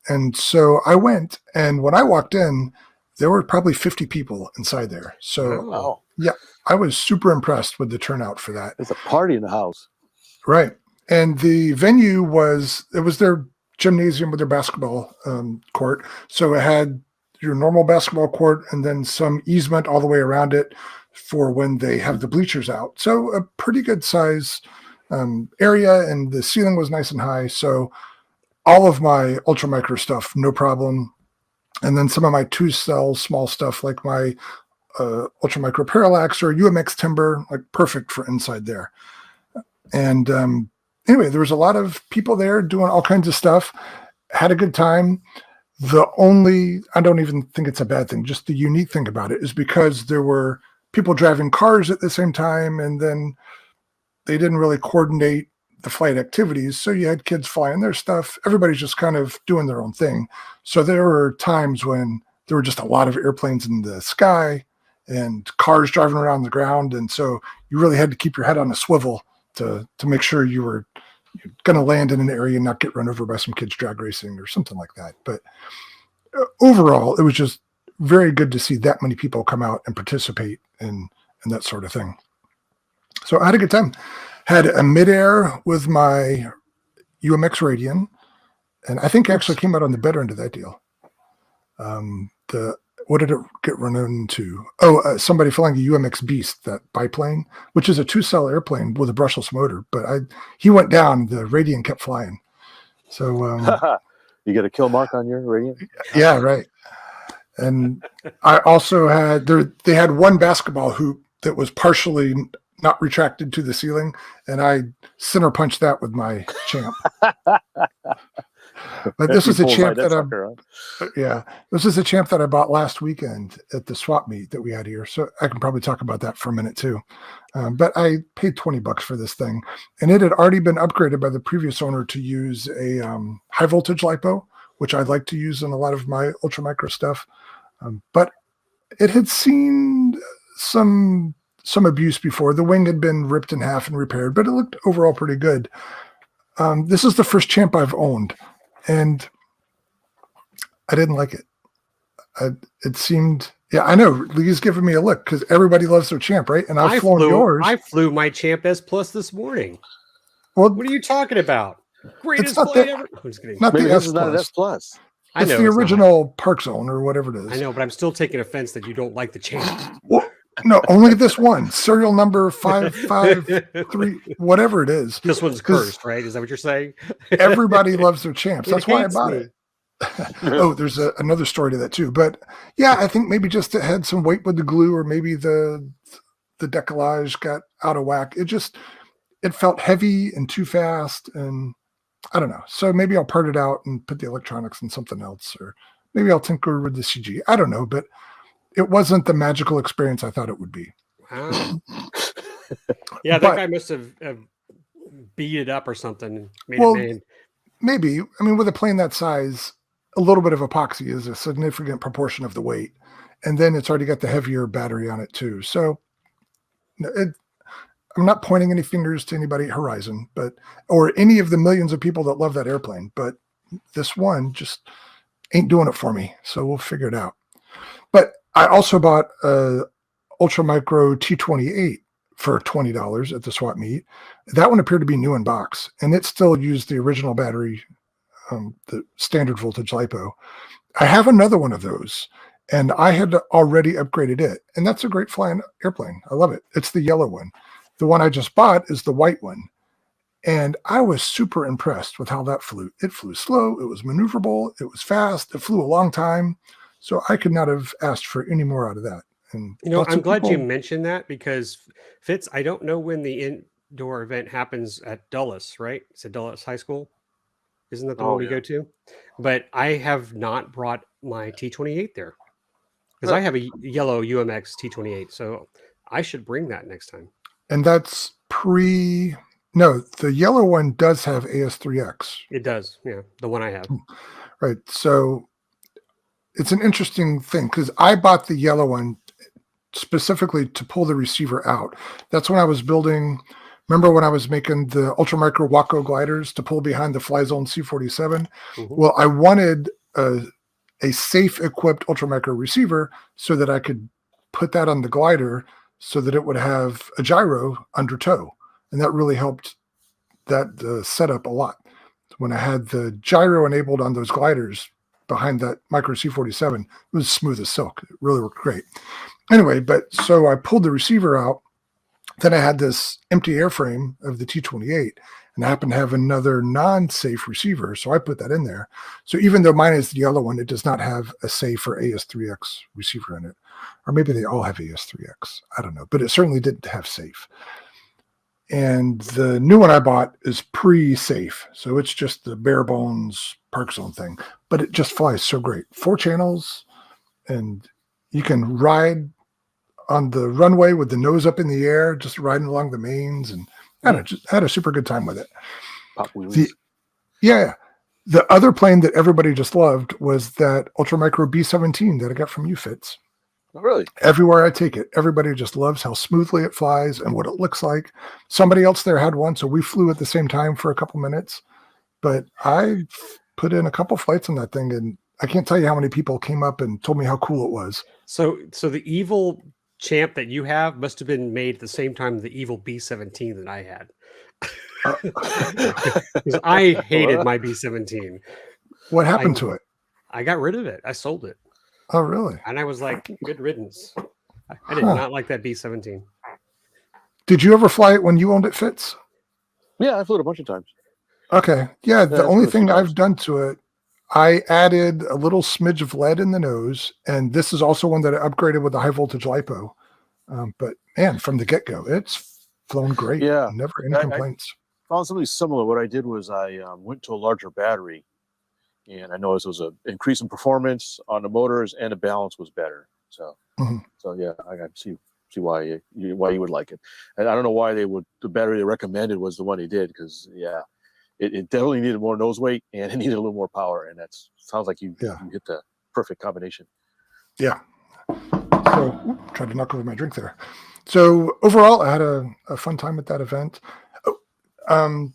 And so I went, and when I walked in, there were probably 50 people inside there. So yeah, I was super impressed with the turnout for that. It's a party in the house. Right. And the venue was their gymnasium with their basketball court. So it had your normal basketball court and then some easement all the way around it for when they have the bleachers out. So a pretty good size area, and the ceiling was nice and high. So all of my ultra micro stuff, no problem. And then some of my 2-cell small stuff like my ultra micro parallax or UMX timber, like perfect for inside there. And anyway, there was a lot of people there doing all kinds of stuff, had a good time. I don't even think it's a bad thing. Just the unique thing about it is because there were people driving cars at the same time, and then they didn't really coordinate the flight activities. So you had kids flying their stuff. Everybody's just kind of doing their own thing. So there were times when there were just a lot of airplanes in the sky and cars driving around the ground. And so you really had to keep your head on a swivel to make sure you were going to land in an area and not get run over by some kids drag racing or something like that. But overall, it was just very good to see that many people come out and participate in that sort of thing. So I had a good time. Had a midair with my UMX Radian, and I think actually came out on the better end of that deal. What did it get run into? Somebody flying a UMX Beast, that biplane, which is a 2-cell airplane with a brushless motor. But he went down. The Radian kept flying. So you get a kill mark on your Radian? Yeah, right. And I also had they had one basketball hoop that was partially not retracted to the ceiling, and I center punched that with my champ. But this is a champ this is a champ that I bought last weekend at the swap meet that we had here. So I can probably talk about that for a minute too. But I paid $20 for this thing, and it had already been upgraded by the previous owner to use a high voltage lipo, which I'd like to use in a lot of my ultra micro stuff. But it had seen some abuse before. The wing had been ripped in half and repaired, but it looked overall pretty good. This is the first champ I've owned, and I didn't like it. It seemed, I know Lee's giving me a look because everybody loves their champ, right? And I've flown yours. I flew my Champ S Plus this morning. Well, what are you talking about? Greatest plane ever. I'm just kidding. Not Maybe the this S is not an S Plus. It's the original Park Zone or whatever it is. I know, but I'm still taking offense that you don't like the Champ. Well, no, only this one. Serial number 553, whatever it is. This one's cursed, right? Is that what you're saying? Everybody loves their champs. That's why I bought it. There's another story to that too. But yeah, I think maybe just it had some weight with the glue, or maybe the decollage got out of whack. It felt heavy and too fast, and I don't know. So maybe I'll part it out and put the electronics in something else, or maybe I'll tinker with the CG. I don't know, but it wasn't the magical experience I thought it would be. Wow. Yeah, that guy must have beat it up or something. Maybe. I mean, with a plane that size, a little bit of epoxy is a significant proportion of the weight. And then it's already got the heavier battery on it too. So I'm not pointing any fingers to anybody at Horizon, or any of the millions of people that love that airplane, but this one just ain't doing it for me. So we'll figure it out. But I also bought a Ultra Micro T28 for $20 at the swap meet. That one appeared to be new in box, and it still used the original battery, the standard voltage LiPo. I have another one of those, and I had already upgraded it, and that's a great flying airplane. I love it. It's the yellow one. The one I just bought is the white one, and I was super impressed with how that flew. It flew slow. It was maneuverable. It was fast. It flew a long time. So I could not have asked for any more out of that. And I'm glad you mentioned that, because Fitz, I don't know when the indoor event happens at Dulles, right? It's at Dulles High School. Isn't that the one we go to? But I have not brought my T28 there, because I have a yellow UMX T28. So I should bring that next time. And that's No, the yellow one does have AS3X. It does, yeah, the one I have. Right. So it's an interesting thing because I bought the yellow one specifically to pull the receiver out. That's when I was building. Remember when I was making the Ultramicro Waco gliders to pull behind the FlyZone C47? Mm-hmm. Well, I wanted a safe equipped Ultramicro receiver so that I could put that on the glider so that it would have a gyro under tow. And that really helped that setup a lot. When I had the gyro enabled on those gliders behind that Micro C47, it was smooth as silk. It really worked great. Anyway, but so I pulled the receiver out. Then I had this empty airframe of the T28, and I happened to have another non-safe receiver, so I put that in there. So even though mine is the yellow one, it does not have a safe or AS3X receiver in it. Or maybe they all have AS3X. I don't know, but it certainly didn't have safe. And the new one I bought is pre-safe, so it's just the bare bones Park Zone thing, but it just flies so great. 4 channels, and you can ride on the runway with the nose up in the air, just riding along the mains, and I don't know, just had a super good time with it. Pop wheels. The other plane that everybody just loved was that Ultramicro B-17 that I got from you, Fitz. Oh, really? Everywhere I take it, everybody just loves how smoothly it flies and what it looks like. Somebody else there had one, so we flew at the same time for a couple minutes. But I put in a couple flights on that thing, and I can't tell you how many people came up and told me how cool it was. So the evil Champ that you have must have been made at the same time the evil B-17 that I had. Because I hated my B-17. What happened to it? I got rid of it. I sold it. Oh, really? And I was like, good riddance. I did not like that B-17. Did you ever fly it when you owned it, Fitz? Yeah, I flew it a bunch of times. Okay. Yeah, the only thing I've done to it, I added a little smidge of lead in the nose, and this is also one that I upgraded with the high voltage LiPo. But man, from the get-go, it's flown great. Yeah. Never any complaints. I found something similar. What I did was I went to a larger battery, and I noticed it was an increase in performance on the motors, and the balance was better. So, so yeah, I got to see why you would like it. And I don't know why the battery they recommended was the one they did, because yeah, it definitely needed more nose weight and it needed a little more power, and that sounds like you hit the perfect combination. Yeah. So tried to knock over my drink there. So overall, I had a fun time at that event.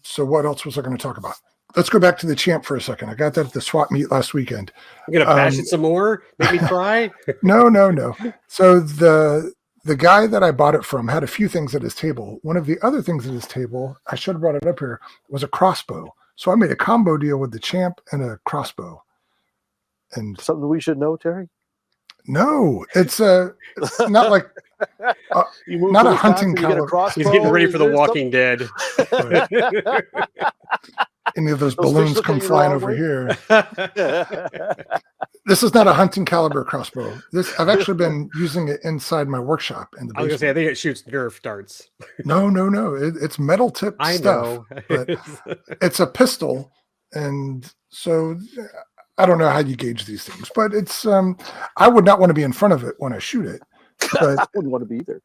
So what else was I going to talk about? Let's go back to the Champ for a second. I got that at the swap meet last weekend. You're gonna bash it some more? Make me cry? No. So the guy that I bought it from had a few things at his table. One of the other things at his table, I should have brought it up here, was a crossbow. So I made a combo deal with the Champ and a crossbow. And something we should know, Terry? No, it's not like not a hunting caliber. He's getting ready for The Walking Dead. Any of those balloons come flying over here. This is not a hunting caliber crossbow. I've actually been using it inside my workshop in the basement. I was gonna say I think it shoots Nerf darts. No. It's metal tip stuff. But it's a pistol, and so I don't know how you gauge these things, but it's I would not want to be in front of it when I shoot it. But I wouldn't want to be either.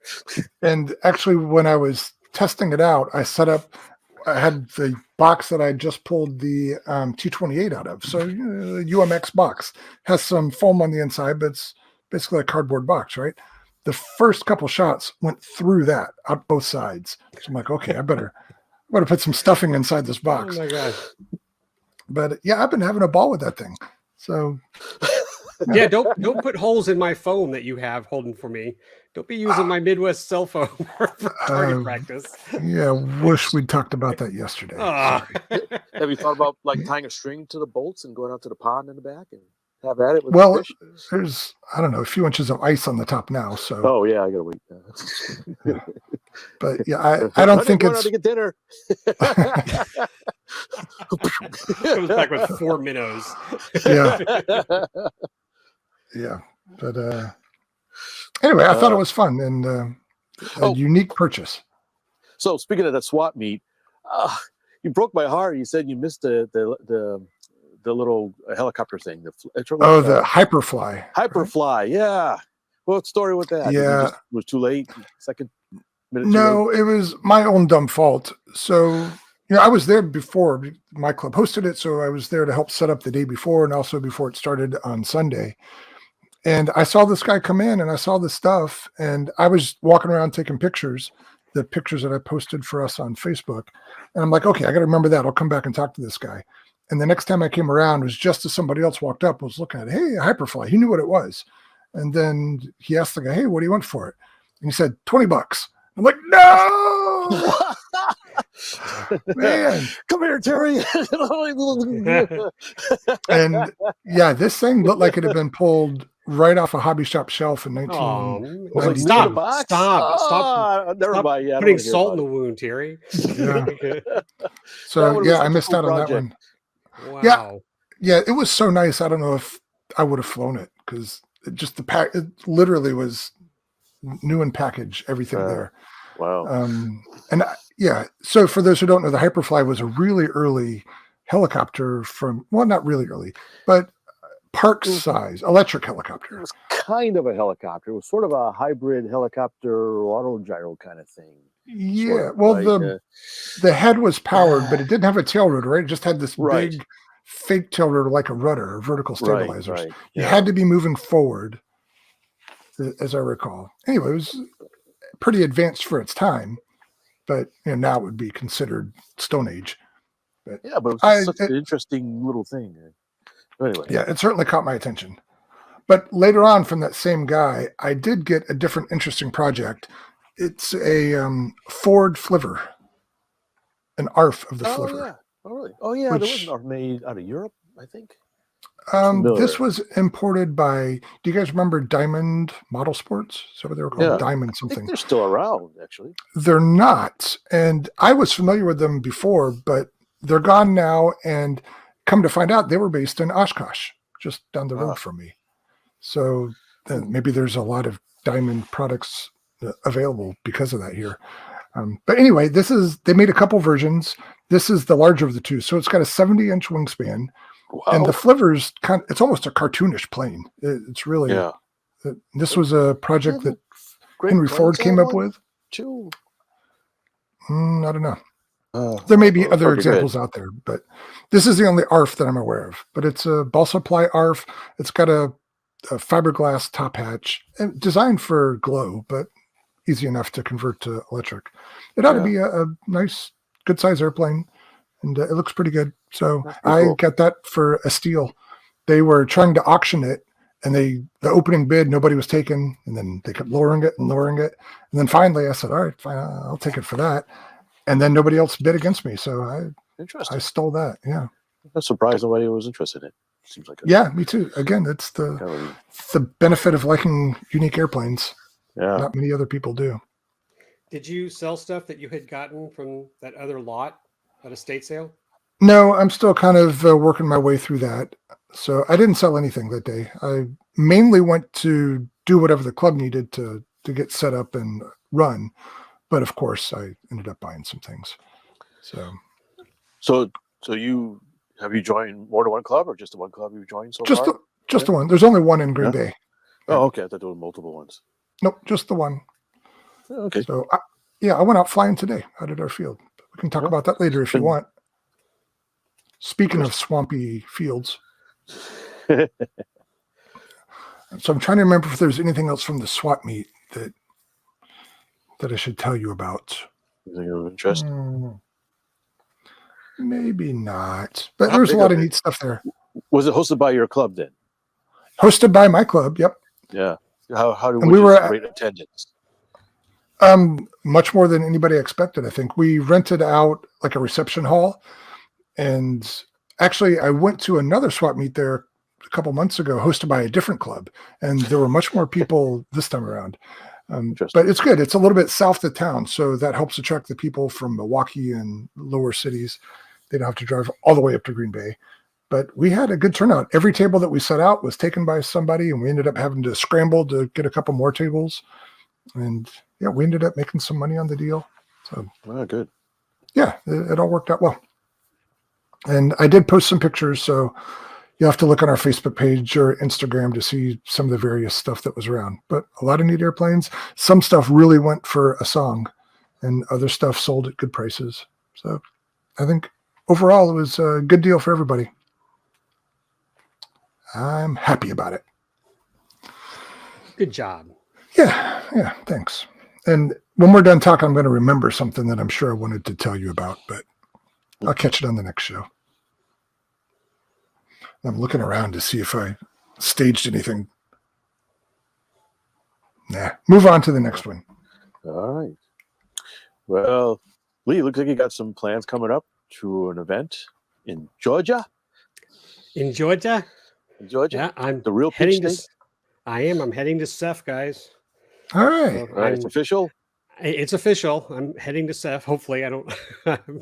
And actually, when I was testing it out, I had the box that I just pulled the T28 out of. So UMX box has some foam on the inside, but it's basically a cardboard box, right? The first couple shots went through that out both sides. So I'm like, okay, I better put some stuffing inside this box. Oh my gosh. But yeah, I've been having a ball with that thing. So yeah, don't put holes in my phone that you have holding for me. Don't be using my Midwest cell phone for target practice. Yeah, wish we'd talked about that yesterday. Have you thought about like tying a string to the bolts and going out to the pond in the back and have at it with the fish? There's a few inches of ice on the top now. So yeah, I gotta wait. But yeah, I don't think it's to get dinner. Comes back with 4 minnows. Yeah. But anyway, I thought it was fun and a unique purchase. So speaking of that swap meet, you broke my heart. You said you missed the little helicopter thing. The Hyperfly. Hyperfly, yeah. What story with that? Yeah, was too late. Second. No, it was my own dumb fault. So, I was there before my club hosted it. So I was there to help set up the day before and also before it started on Sunday. And I saw this guy come in and I saw the stuff and I was walking around taking pictures, the pictures that I posted for us on Facebook. And I'm like, okay, I got to remember that. I'll come back and talk to this guy. And the next time I came around, it was just as somebody else walked up, was looking at it. Hey, a Hyperfly. He knew what it was. And then he asked the guy, hey, what do you want for it? And he said, $20. I'm like, no, man, come here, Terry. And yeah, this thing looked like it had been pulled right off a hobby shop shelf in 1990. Like, stop never mind. Yeah, putting salt in the wound, Terry. Yeah. So yeah, I missed out on that one. Wow. Yeah, it was so nice. I don't know if I would have flown it because just the pack, it literally was new in package, everything there. Wow. And so for those who don't know, the Hyperfly was a really early helicopter from, well, not really early, but park size electric helicopter. It was kind of a helicopter. It was sort of a hybrid helicopter auto gyro kind of thing. Yeah. Sort of well, like, the head was powered, but it didn't have a tail rotor, right? It just had this big fake tail rotor like a rudder or vertical stabilizers. Right. You had to be moving forward, as I recall. Anyway, it was pretty advanced for its time, but now it would be considered Stone Age. But yeah, but it was such an interesting little thing. Anyway. Yeah, it certainly caught my attention. But later on from that same guy, I did get a different interesting project. It's a Ford Flivver, an ARF of the Flivver. Yeah. Oh, really? Oh, yeah. There was an ARF made out of Europe, I think. This was imported by, do you guys remember Diamond Model Sports? Is that what they were called? Yeah. Diamond something. I think they're still around, actually. They're not. And I was familiar with them before, but they're gone now. And come to find out, they were based in Oshkosh, just down the road from me. So maybe there's a lot of Diamond products available because of that here. But anyway, they made a couple versions. This is the larger of the two. So it's got a 70-inch wingspan. Wow. And the Flivver's it's almost a cartoonish plane. It's really, this was a project that Henry Ford came up with. Too. I don't know. There may be other examples out there, but this is the only ARF that I'm aware of. But it's a balsa supply ARF. It's got a fiberglass top hatch, designed for glow, but easy enough to convert to electric. It ought to be a nice, good size airplane, and it looks pretty good. So I got that for a steal. They were trying to auction it, and the opening bid, nobody was taken, and then they kept lowering it. And then finally I said, all right, fine, I'll take it for that. And then nobody else bid against me. So I stole that. Yeah. I'm surprised nobody was interested in it. Seems like me too. Again, it's the benefit of liking unique airplanes. Yeah. Not many other people do. Did you sell stuff that you had gotten from that other lot at a state sale? No, I'm still kind of working my way through that. So I didn't sell anything that day. I mainly went to do whatever the club needed to get set up and run. But of course, I ended up buying some things. So you have you joined more than one club, or just the one club you've joined so far? Just the one. There's only one in Green Bay. Oh, okay. I thought there were multiple ones. Nope, just the one. Oh, okay. So I went out flying today out at our field. We can talk about that later if you want. Speaking of swampy fields. So I'm trying to remember if there's anything else from the swap meet that I should tell you about. Anything of interest? Maybe not. But there's a lot of neat stuff there. Was it hosted by your club then? Hosted by my club, yep. Yeah. How did we were great attendance? Much more than anybody expected, I think. We rented out like a reception hall. And actually, I went to another swap meet there a couple months ago, hosted by a different club. And there were much more people this time around. But it's good. It's a little bit south of town. So that helps attract the people from Milwaukee and lower cities. They don't have to drive all the way up to Green Bay. But we had a good turnout. Every table that we set out was taken by somebody, and we ended up having to scramble to get a couple more tables. And yeah, we ended up making some money on the deal. So good. Yeah, it all worked out well. And I did post some pictures, so you'll have to look on our Facebook page or Instagram to see some of the various stuff that was around. But a lot of neat airplanes. Some stuff really went for a song. and other stuff sold at good prices. So I think overall it was a good deal for everybody. I'm happy about it. Good job. Yeah, thanks. And when we're done talking, I'm going to remember something that I'm sure I wanted to tell you about, but I'll catch it on the next show. I'm looking around to see if I staged anything. Nah, move on to the next one. All right. Well, Lee, looks like you got some plans coming up to an event in Georgia. In Georgia? In Georgia? Yeah, I'm the real heading pitch to. I am. I'm heading to SEFF, guys. All right. So, it's official. It's official. I'm heading to SEFF. Hopefully, I don't. I'm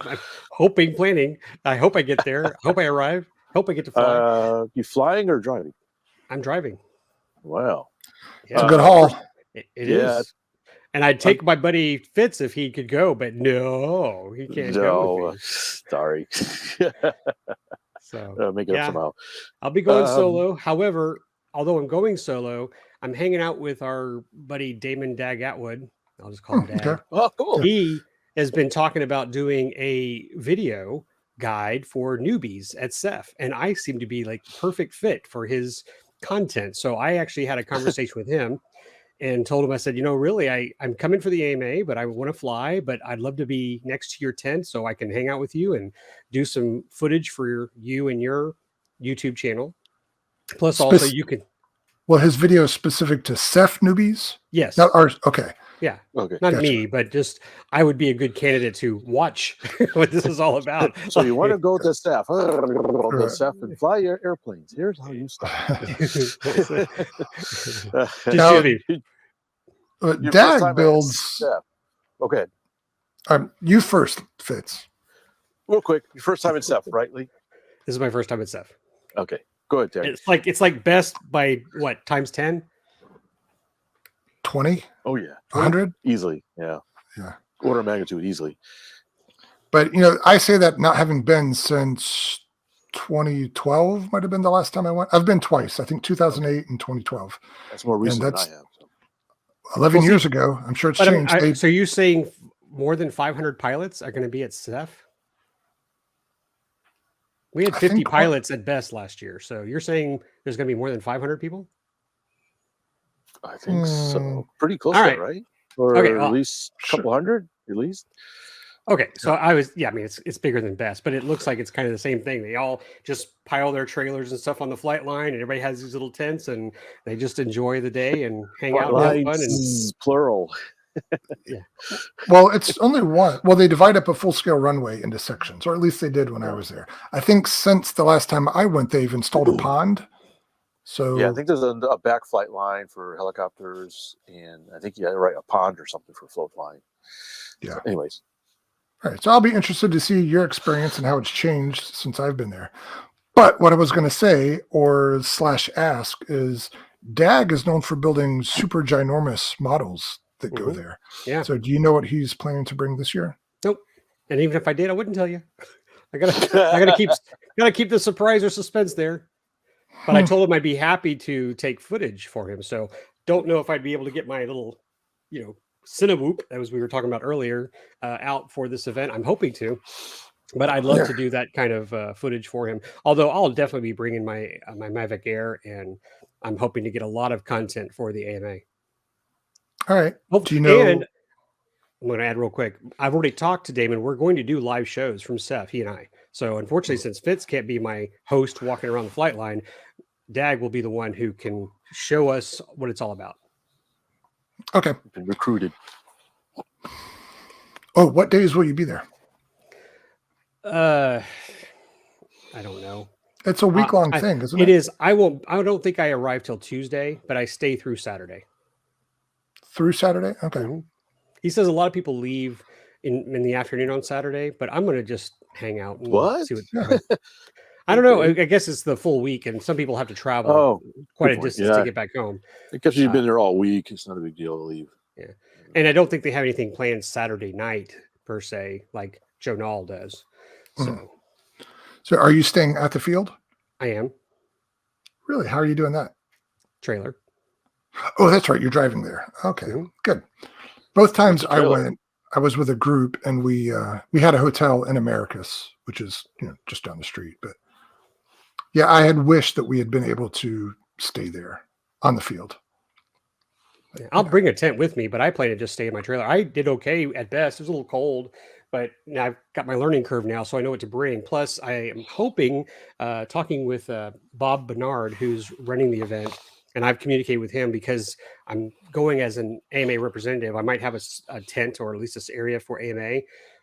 planning. I hope I get there. I hope I arrive. Hope I get to fly. You flying or driving? I'm driving. Wow. Yeah. It's a good haul. It is. And I'd take my buddy Fitz if he could go, but no, he can't go. Sorry. So make it up somehow. I'll be going solo. However, although I'm going solo, I'm hanging out with our buddy Damon Dag Atwood. I'll just call him Dag. Okay. Oh, cool. He has been talking about doing a video guide for newbies at SEFF, and I seem to be like perfect fit for his content. So I actually had a conversation with him and told him, I said, really, I'm coming for the AMA, but I want to fly, but I'd love to be next to your tent so I can hang out with you and do some footage for you and your YouTube channel. Plus also you can. Well, his video is specific to SEFF newbies? Yes. Not ours. Okay. Yeah. Okay. Not me, but just I would be a good candidate to watch what this is all about. So you want to go to SEFF? To SEFF and fly your airplanes. Here's how you start. Dag builds. Okay. You first, Fitz. Real quick, your first time in SEFF, right, Lee? This is my first time at SEFF. Okay. Go ahead, Dag. It's like best by what, times 10? 20? Oh yeah. 100? Easily. Yeah. Order of magnitude easily. But I say that not having been since 2012 might have been the last time I went. I've been twice. I think 2008 and 2012. That's more recent than I have. So. 11 years ago. I'm sure it's changed. So you're saying more than 500 pilots are going to be at SEFF? We had 50 pilots at best last year. So you're saying there's going to be more than 500 people? I think so. Pretty close to that, right? Or at least a couple hundred, at least. Okay, so it's bigger than best, but it looks like it's kind of the same thing. They all just pile their trailers and stuff on the flight line, and everybody has these little tents, and they just enjoy the day and hang out and have fun. And plural. Yeah. Well, it's only one. Well, they divide up a full-scale runway into sections, or at least they did when I was there. I think since the last time I went, they've installed a pond. So yeah, I think there's a back flight line for helicopters, and I think a pond or something for float flying. Yeah. So anyways. All right. So I'll be interested to see your experience and how it's changed since I've been there. But what I was going to say or / ask is Dag is known for building super ginormous models that go there. Yeah. So do you know what he's planning to bring this year? Nope. And even if I did, I wouldn't tell you. I gotta keep the surprise or suspense there. But I told him I'd be happy to take footage for him. So don't know if I'd be able to get my little, cinewhoop, as we were talking about earlier, out for this event. I'm hoping to, but I'd love to do that kind of footage for him. Although I'll definitely be bringing my Mavic Air, and I'm hoping to get a lot of content for the AMA. All right. Do you know? And I'm going to add real quick. I've already talked to Damon. We're going to do live shows from SEFF, he and I. So unfortunately, since Fitz can't be my host walking around the flight line, Dag will be the one who can show us what it's all about. Okay. Been recruited. Oh, what days will you be there? I don't know. It's a week-long thing, isn't it? It is. I don't think I arrive till Tuesday, but I stay through Saturday. Through Saturday? Okay. Mm-hmm. He says a lot of people leave in the afternoon on Saturday, but I'm going to just hang out and see what. I don't know. I guess it's the full week, and some people have to travel quite a distance to get back home. Because you've been there all week, it's not a big deal to leave. Yeah, and I don't think they have anything planned Saturday night per se, like Joe Nall does. So, are you staying at the field? I am. Really? How are you doing that? Trailer. Oh, that's right. You're driving there. Okay, good. Both times I went, I was with a group, and we had a hotel in Americus, which is just down the street. But yeah, I had wished that we had been able to stay there on the field. Yeah, I'll bring a tent with me, but I plan to just stay in my trailer. I did okay at best. It was a little cold, but now I've got my learning curve now, so I know what to bring. Plus, I am hoping, talking with Bob Bernard, who's running the event, and I've communicated with him because I'm going as an AMA representative. I might have a tent or at least this area for AMA,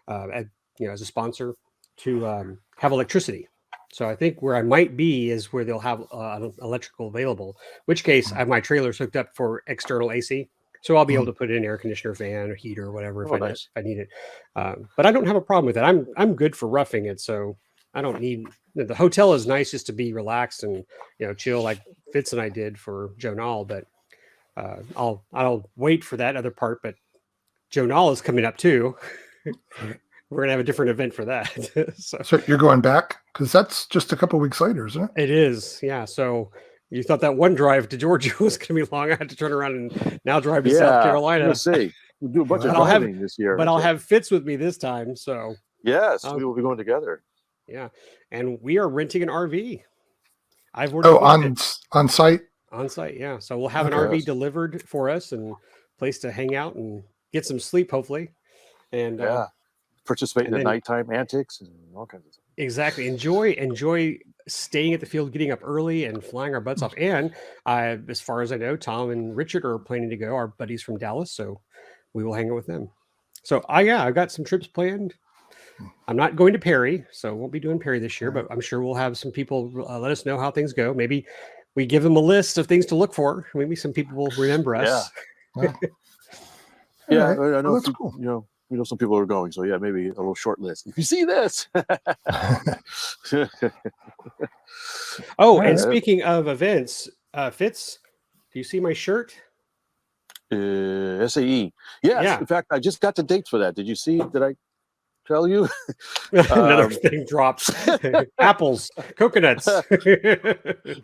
as a sponsor to have electricity. So I think where I might be is where they'll have electrical available, in which case I have my trailers hooked up for external AC. So I'll be able to put in an air conditioner, fan, or heater, or whatever if I need it. But I don't have a problem with it. I'm good for roughing it. So I don't need the hotel is nice just to be relaxed and chill like Fitz and I did for Joe Nall. But I'll wait for that other part. But Joe Nall is coming up too. We're going to have a different event for that. So you're going back? Because that's just a couple of weeks later, isn't it? It is, yeah. So you thought that one drive to Georgia was going to be long. I had to turn around and now drive to South Carolina. We'll see. We'll do a bunch of driving this year. But I'll have Fitz with me this time. So yes, we will be going together. Yeah. And we are renting an RV. I've ordered on site? On site, yeah. So we'll have an RV delivered for us and place to hang out and get some sleep, hopefully. And participate in the nighttime antics and all kinds of stuff. Exactly. Enjoy staying at the field, getting up early and flying our butts off. And as far as I know, Tom and Richard are planning to go, our buddies from Dallas. So we will hang out with them. So I've got some trips planned. I'm not going to Perry, so won't be doing Perry this year, but I'm sure we'll have some people let us know how things go. Maybe we give them a list of things to look for. Maybe some people will remember us. Yeah. I know. That's cool. We know some people are going, so maybe a little short list. If you see this. And speaking of events, Fitz, do you see my shirt? SAE. Yes. Yeah. In fact, I just got the dates for that. Did you see? Did I tell you? Another thing drops. Apples, coconuts.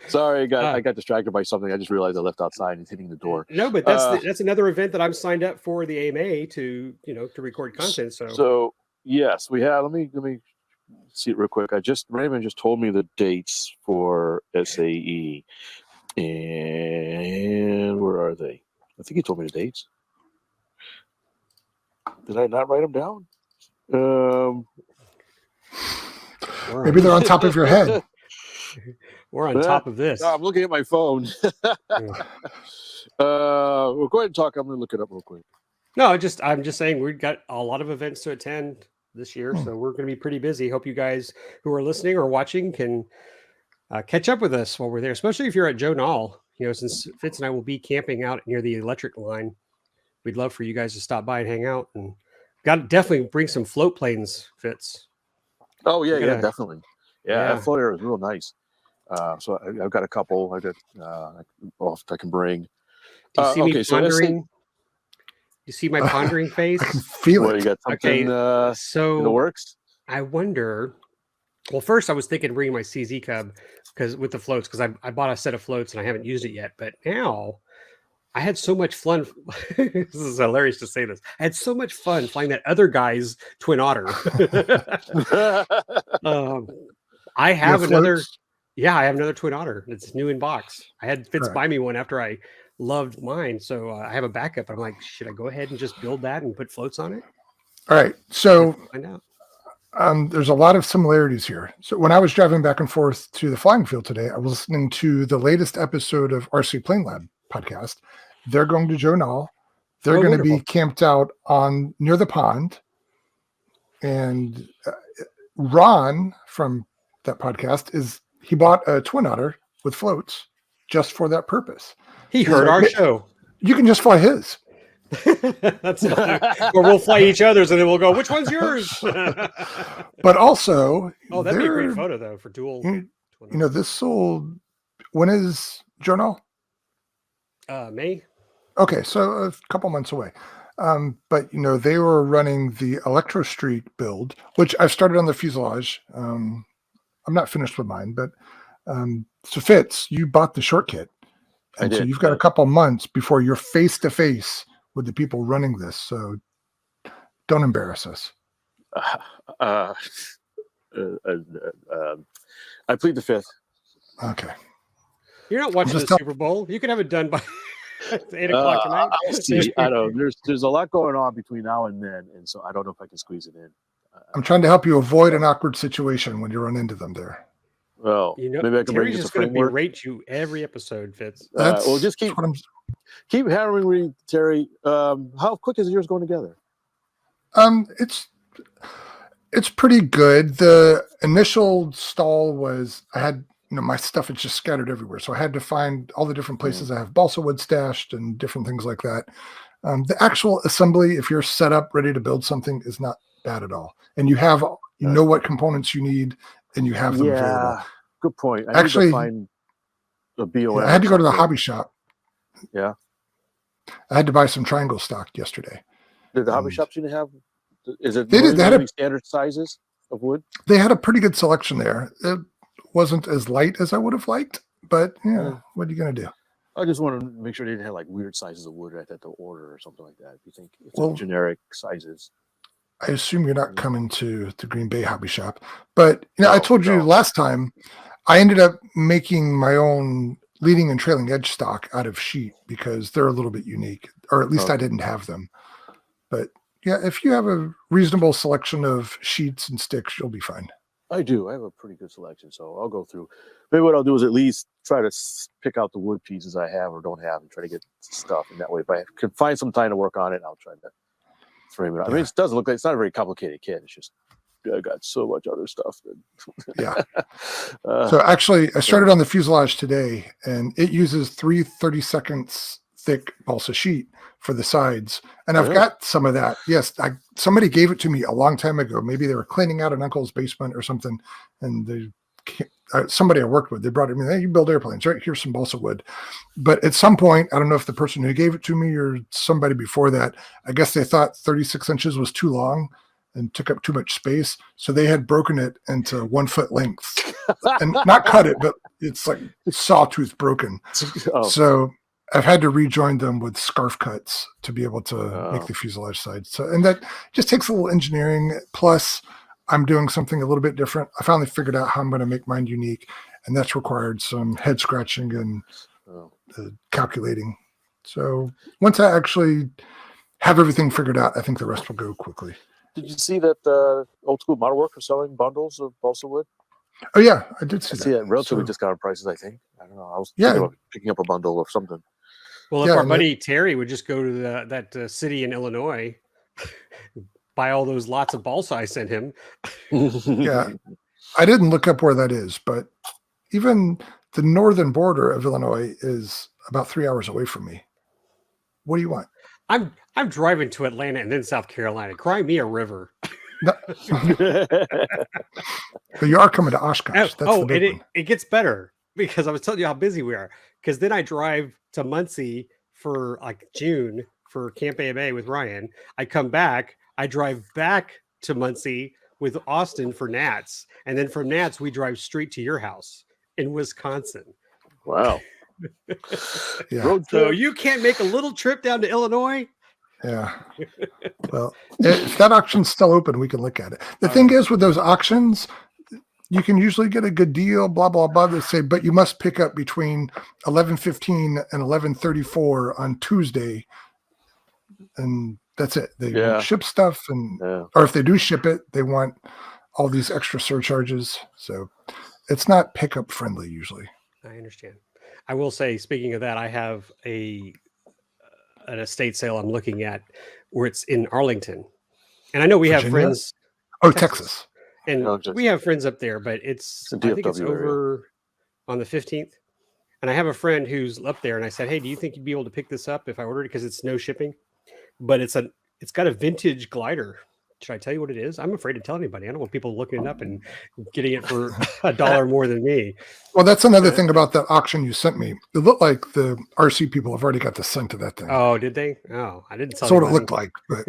Sorry, I got distracted by something. I just realized I left outside and it's hitting the door. No, but that's another event that I'm signed up for the AMA to record content. So yes, we have. Let me see it real quick. Raymond just told me the dates for SAE, and where are they? I think he told me the dates. Did I not write them down? Maybe they're on top of your head. We're on top of this. No, I'm looking at my phone. We'll go ahead and talk. I'm going to look it up real quick. No, I'm just saying we've got a lot of events to attend this year, so we're going to be pretty busy. Hope you guys who are listening or watching can catch up with us while we're there, especially if you're at Joe Nall. Since Fitz and I will be camping out near the electric line, we'd love for you guys to stop by and hang out. And got to definitely bring some float planes, Fitz. Oh yeah, definitely. Yeah, that float area is real nice. So I've got a couple. I can bring. Do you see me pondering? You see my pondering face? Feel it. You got something so in the works? I wonder. Well, first I was thinking bringing my CZ Cub with the floats because I bought a set of floats and I haven't used it yet. But now I had so much fun. This is hilarious to say this. I had so much fun flying that other guy's Twin Otter. I have another. Yeah, I have another Twin Otter. It's new in box. I had Fitz buy me one after I loved mine, so I have a backup. I'm like, should I go ahead and just build that and put floats on it? All right. So find out. There's a lot of similarities here. So when I was driving back and forth to the flying field today, I was listening to the latest episode of RC Plane Lab podcast. They're going to Joe Nall. They're going to be camped out near the pond. And Ron from that podcast he bought a Twin Otter with floats just for that purpose. He heard our show. You can just fly his. That's or we'll fly each other's and then we'll go, which one's yours? But also, that'd be a great photo though for dual. This sold. When is Joe Nall? May. Okay, so a couple months away. But they were running the Electrostreak build, which I've started on the fuselage. I'm not finished with mine, but so Fitz, you bought the short kit, and so you've got a couple months before you're face to face with the people running this. So Don't embarrass us. I plead the fifth. Okay. You're not watching the Super Bowl. You can have it done by 8 o'clock tonight. I'll see. I don't know. There's a lot going on between now and then, and so I don't know if I can squeeze it in. I'm trying to help you avoid an awkward situation when you run into them there. Well, maybe I can bring you just going to berate you every episode, Fitz. Well, just keep hammering me, Terry. How quick is yours going together? It's pretty good. The initial stall was I had my stuff is just scattered everywhere, so I had to find all the different places I have balsa wood stashed and different things like that. The actual assembly, if you're set up ready to build something, is not bad at all, and you know what components you need, and you have them available. Good point. I need to find a BOM. I had to go to the hobby shop. Yeah, I had to buy some triangle stock yesterday. Did the hobby shop seem to have? Is it they had standard sizes of wood? They had a pretty good selection there. It wasn't as light as I would have liked, but what are you going to do? I just want to make sure they didn't have like weird sizes of wood I had to order or something like that. If you think it's generic sizes. I assume you're not coming to the Green Bay hobby shop, but I told you last time I ended up making my own leading and trailing edge stock out of sheet because they're a little bit unique, or at least I didn't have them. But yeah, if you have a reasonable selection of sheets and sticks, you'll be fine. I do. I have a pretty good selection, so I'll go through. Maybe what I'll do is at least try to pick out the wood pieces I have or don't have and try to get stuff. And that way, if I can find some time to work on it, I'll try to frame it out. I mean, it doesn't look like it's not a very complicated kit. It's just I got so much other stuff. Yeah. So actually, I started on the fuselage today, and it uses 3 30-seconds thick balsa sheet for the sides, and I've got some of that. Yes, somebody gave it to me a long time ago. Maybe they were cleaning out an uncle's basement or something, and somebody I worked with, they brought it to me. Hey, you build airplanes, right? Here's some balsa wood. But at some point, I don't know if the person who gave it to me or somebody before that, I guess they thought 36 inches was too long and took up too much space, so they had broken it into 1 foot lengths and not cut it, but it's like sawtooth broken. So I've had to rejoin them with scarf cuts to be able to make the fuselage side. So, and that just takes a little engineering. Plus, I'm doing something a little bit different. I finally figured out how I'm going to make mine unique, and that's required some head scratching and calculating. So once I actually have everything figured out, I think the rest will go quickly. Did you see that Old School Model Work are selling bundles of balsa wood? Oh yeah, I did see that. See that relatively discounted prices, I think. I don't know. I was thinking about picking up a bundle or something. Well, if our buddy Terry would just go to that city in Illinois, buy all those lots of balsa I sent him. Yeah, I didn't look up where that is, but even the northern border of Illinois is about 3 hours away from me. What do you want? I'm driving to Atlanta and then South Carolina. Cry me a river. No. But you are coming to Oshkosh. That's it gets better because I was telling you how busy we are. Because then I drive to Muncie for like June for Camp AMA with Ryan. I come back. I drive back to Muncie with Austin for Nats. And then from Nats, we drive straight to your house in Wisconsin. Wow. Yeah. So you can't make a little trip down to Illinois? Yeah. Well, if that auction's still open, we can look at it. The thing is with those auctions, you can usually get a good deal, blah, blah, blah. They say, but you must pick up between 11:15 and 11:34 on Tuesday. And that's it. They won't ship stuff. Or if they do ship it, they want all these extra surcharges. So it's not pickup friendly usually. I understand. I will say, speaking of that, I have an estate sale I'm looking at where it's in Arlington. And I know we have friends. Oh, Texas. And we have friends up there, but I think it's over on the 15th. And I have a friend who's up there, and I said, hey, do you think you'd be able to pick this up if I ordered it? Because it's no shipping. But it's got a vintage glider. Should I tell you what it is? I'm afraid to tell anybody. I don't want people looking it up and getting it for $1 more than me. Well, that's another thing about that auction you sent me. It looked like the RC people have already got the scent of that thing. Oh, did they? Oh, I didn't. That's what it looked like, but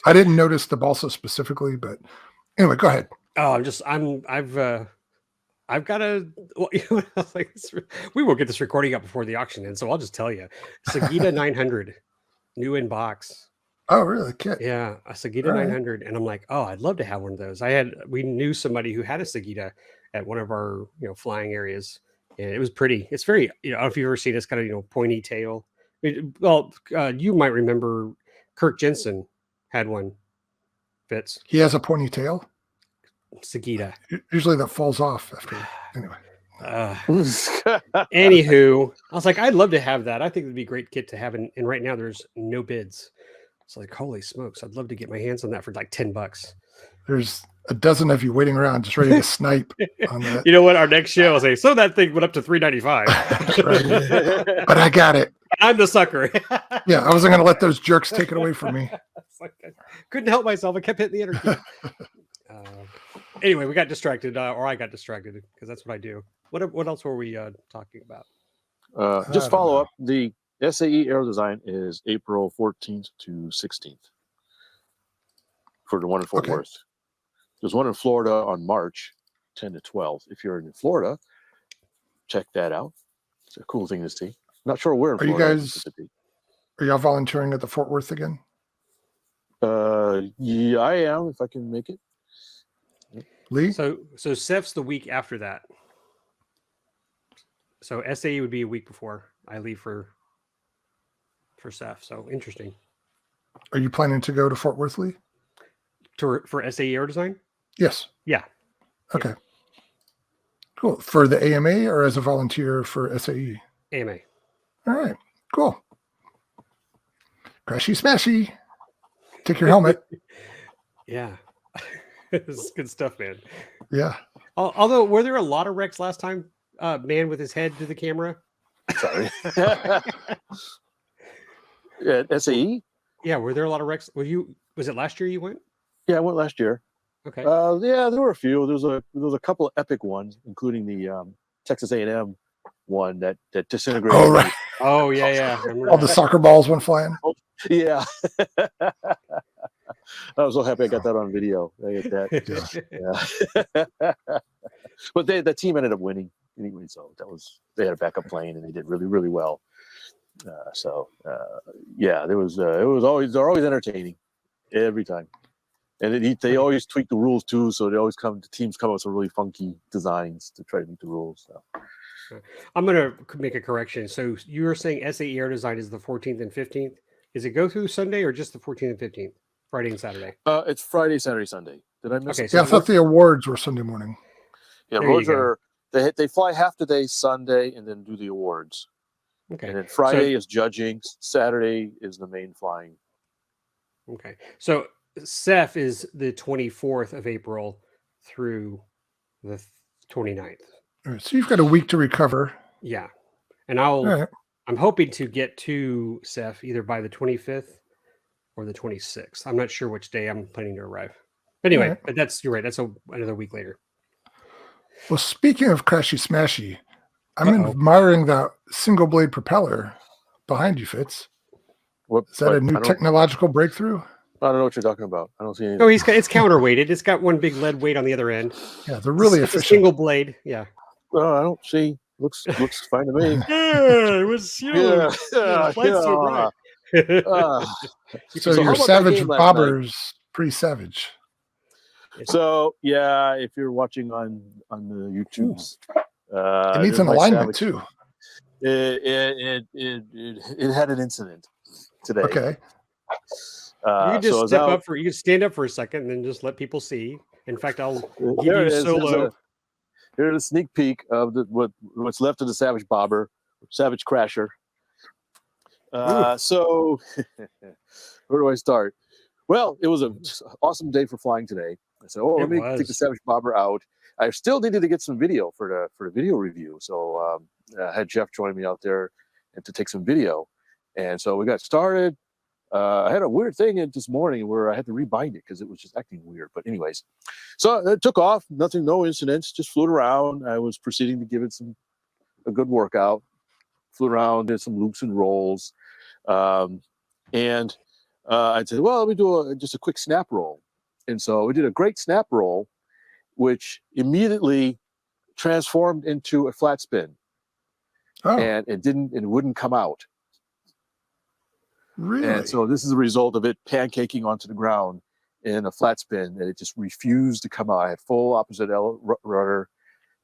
I didn't notice the balsa specifically. But anyway, go ahead. Oh, I've got a. Well, like, we will get this recording up before the auction ends, so I'll just tell you, Sagita 900, new in box. Oh, really? Kit? Yeah, a Sagita 900, and I'm like, oh, I'd love to have one of those. We knew somebody who had a Sagita at one of our flying areas, and it was pretty. It's very I don't know if you've ever seen this kind of pointy tail. You might remember Kirk Jensen had one. Fitz. He has a pointy tail. Sagita. Usually that falls off after. Anyway. Anywho, I was like, I'd love to have that. I think it'd be a great kit to have, and right now there's no bids. It's like, holy smokes, I'd love to get my hands on that for like $10. There's a dozen of you waiting around just ready to snipe on that. You know what? Our next show, I'll say, so that thing went up to $395. Right. But I got it. I'm the sucker. Yeah, I wasn't going to let those jerks take it away from me. Like, I couldn't help myself. I kept hitting the enter key. Anyway, we got distracted, or I got distracted because that's what I do. What else were we talking about? Just follow up. The SAE Aero Design is April 14th to 16th for the one in Fort Worth. There's one in Florida on March 10 to 12. If you're in Florida, check that out. It's a cool thing to see. Not sure where in Florida. Are y'all volunteering at the Fort Worth again? Yeah, I am, if I can make it. Lee? So SEFF's the week after that. So SAE would be a week before I leave for SEFF. So interesting. Are you planning to go to Fort Worth, Lee? For SAE Air Design? Yes. Yeah. Okay. Cool. For the AMA or as a volunteer for SAE? AMA. All right. Cool. Crashy smashy. Take your helmet. Yeah. This is good stuff, man. Yeah. Although, were there a lot of wrecks last time? Man with his head to the camera. Sorry. Yeah, SAE? Yeah, were there a lot of wrecks? Was it last year you went? Yeah, I went last year. Okay. Yeah, there were a few. There was a couple of epic ones, including the Texas A&M one that disintegrated. Oh, right. Oh, yeah. All the soccer balls went flying. Yeah. I was so happy I got that on video. I get that. Yeah. But the team ended up winning anyway, so they had a backup plane and they did really, really well. Yeah, they're always entertaining every time. And they always tweak the rules too, so the teams come up with some really funky designs to try to meet the rules. So. I'm gonna make a correction. So you were saying SAE Air Design is the 14th and 15th. Is it go through Sunday or just the 14th and 15th? Friday and Saturday? It's Friday, Saturday, Sunday. Did I miss it? Yeah, I thought the awards were Sunday morning. Yeah, awards they fly half the day Sunday and then do the awards. Okay. And then Friday is judging. Saturday is the main flying. Okay. So SEFF is the 24th of April through the 29th. All right, so you've got a week to recover. Yeah. And I'm hoping to get to SEFF either by the 25th or the 26th. I'm not sure which day I'm planning to arrive. But anyway, but you're right. That's another week later. Well, speaking of crashy smashy, I'm admiring that single blade propeller behind you, Fitz. Is that a new technological breakthrough? I don't know what you're talking about. I don't see anything. No, it's counterweighted. It's got one big lead weight on the other end. Yeah, they're really efficient. It's a single blade. Yeah. Well, I don't see. Looks fine to me. Yeah, it was so bright. So your savage bobber's pretty savage. So yeah, if you're watching on the YouTubes, it needs an alignment too. It had an incident today. Okay. You can just you can stand up for a second and then just let people see. In fact, I'll give you solo. Here's a sneak peek of what's left of the Savage Bobber, Savage Crasher. So where do I start? Well, it was an awesome day for flying today. I said, let me take the Savage Bobber out. I still needed to get some video for the video review. So I had Jeff join me out there and to take some video. And so we got started. I had a weird thing this morning where I had to rebind it because it was just acting weird. But anyways, so it took off. No incidents, just flew around. I was proceeding to give it a good workout. Flew around, did some loops and rolls. And I said, well, let me do just a quick snap roll. And so we did a great snap roll, which immediately transformed into a flat spin. And it wouldn't come out. Really? And so this is a result of it pancaking onto the ground in a flat spin, and it just refused to come out. I had full opposite rudder,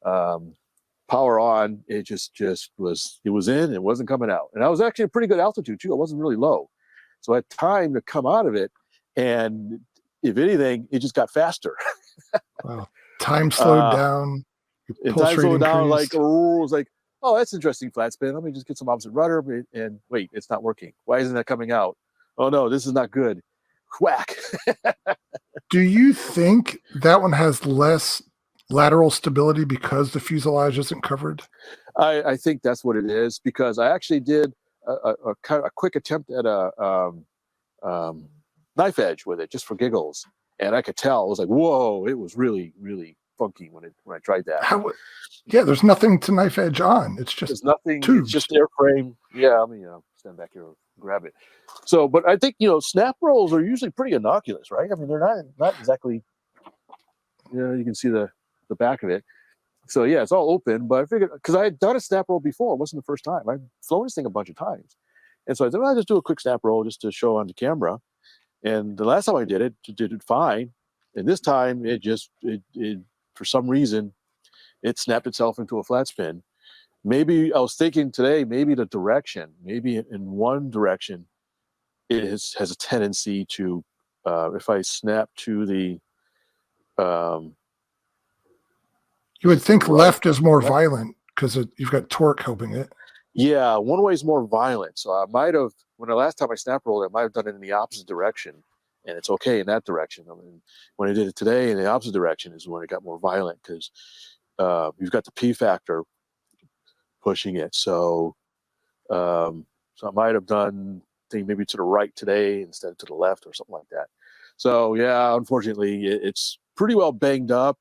power on. It just was, it was in, it wasn't coming out. And I was actually at a pretty good altitude too. I wasn't really low. So I had time to come out of it. And if anything, it just got faster. Wow. Time slowed down. Time slowed down, like, oh, it was like, oh, that's interesting flat spin. Let me just get some opposite rudder, and wait, it's not working. Why isn't that coming out? Oh no, this is not good. Whack. Do you think that one has less lateral stability because the fuselage isn't covered? I think that's what it is, because I actually did a quick attempt at a knife edge with it just for giggles, and I could tell it was like, whoa, it was really, really funky when I tried that. Yeah, there's nothing to knife edge on. It's just there's nothing. tubes. It's just airframe. Yeah, I mean, stand back here and grab it. So, but I think snap rolls are usually pretty innocuous, right? I mean, they're not exactly. You can see the back of it. So yeah, it's all open. But I figured, because I had done a snap roll before, it wasn't the first time. I'd flown this thing a bunch of times, and so I said, well, I'll just do a quick snap roll just to show on the camera. And the last time I did it fine, and this time it for some reason, it snapped itself into a flat spin. Maybe I was thinking today, maybe the direction, maybe in one direction, it has a tendency to, if I snap to the, you would think left is more violent because you've got torque helping it. Yeah, one way is more violent. So I might have, when the last time I snap rolled, I might have done it in the opposite direction, and it's okay in that direction. I mean, when I did it today in the opposite direction is when it got more violent, because you've got the P factor pushing it. So I might have done thing maybe to the right today instead of to the left or something like that. So yeah, unfortunately, it's pretty well banged up.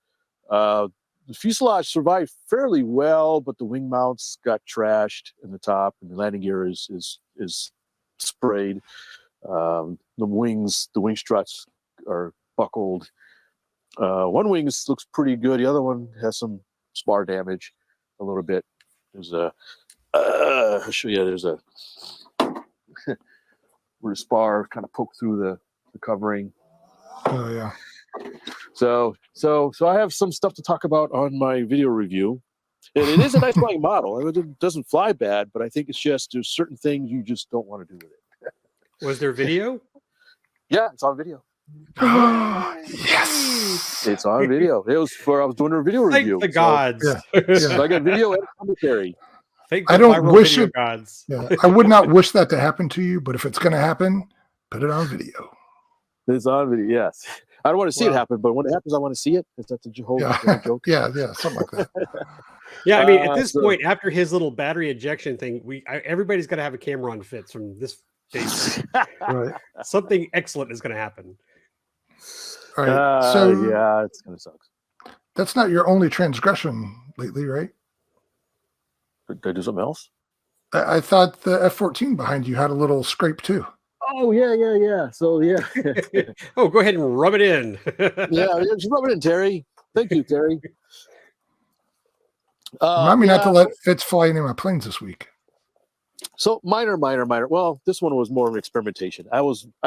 The fuselage survived fairly well, but the wing mounts got trashed in the top, and the landing gear is sprayed. The wing struts are buckled. One wing looks pretty good. The other one has some spar damage a little bit. There's I'll show you. There's a where the spar kind of poked through the covering. Oh yeah. So I have some stuff to talk about on my video review. And it is a nice flying model. It doesn't fly bad, but I think it's just there's certain things you just don't want to do with it. Was there video? Yeah, it's on video. Yes, it's on video. It was I was doing a video review. Thank the gods. So I got video and commentary. I don't wish it. Gods. Yeah, I would not wish that to happen to you, but if it's going to happen, put it on video. It's on video. Yes. I don't want to see it happen, but when it happens, I want to see it. Is that the whole joke? Yeah, something like that. Yeah, I mean, at this point, after his little battery ejection thing, everybody's got to have a camera on Fitz from this day. Right. Something excellent is going to happen. All right. So yeah, it's going to suck. That's not your only transgression lately, right? Did I do something else? I thought the F-14 behind you had a little scrape too. Oh yeah. So yeah. Oh, go ahead and rub it in. yeah, just rub it in, Terry. Thank you, Terry. Remind me not to let Fitz fly any of my planes this week. So minor. Well, this one was more of an experimentation. I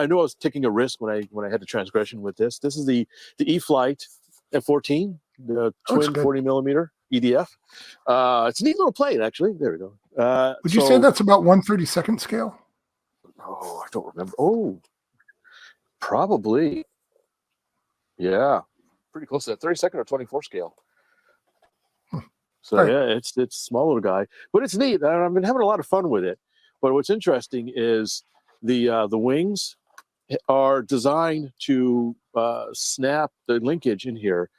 knew I was taking a risk when I had the transgression with this. This is the E-flite F-14, the twin 40 millimeter EDF. It's a neat little plane, actually. There we go. Would you say that's about 1/32 scale? Oh, I don't remember. Oh, probably. Yeah, pretty close to that 32nd or 24 scale. So yeah, it's a small little guy, but it's neat. I've been having a lot of fun with it. But what's interesting is the wings are designed to snap. The linkage in here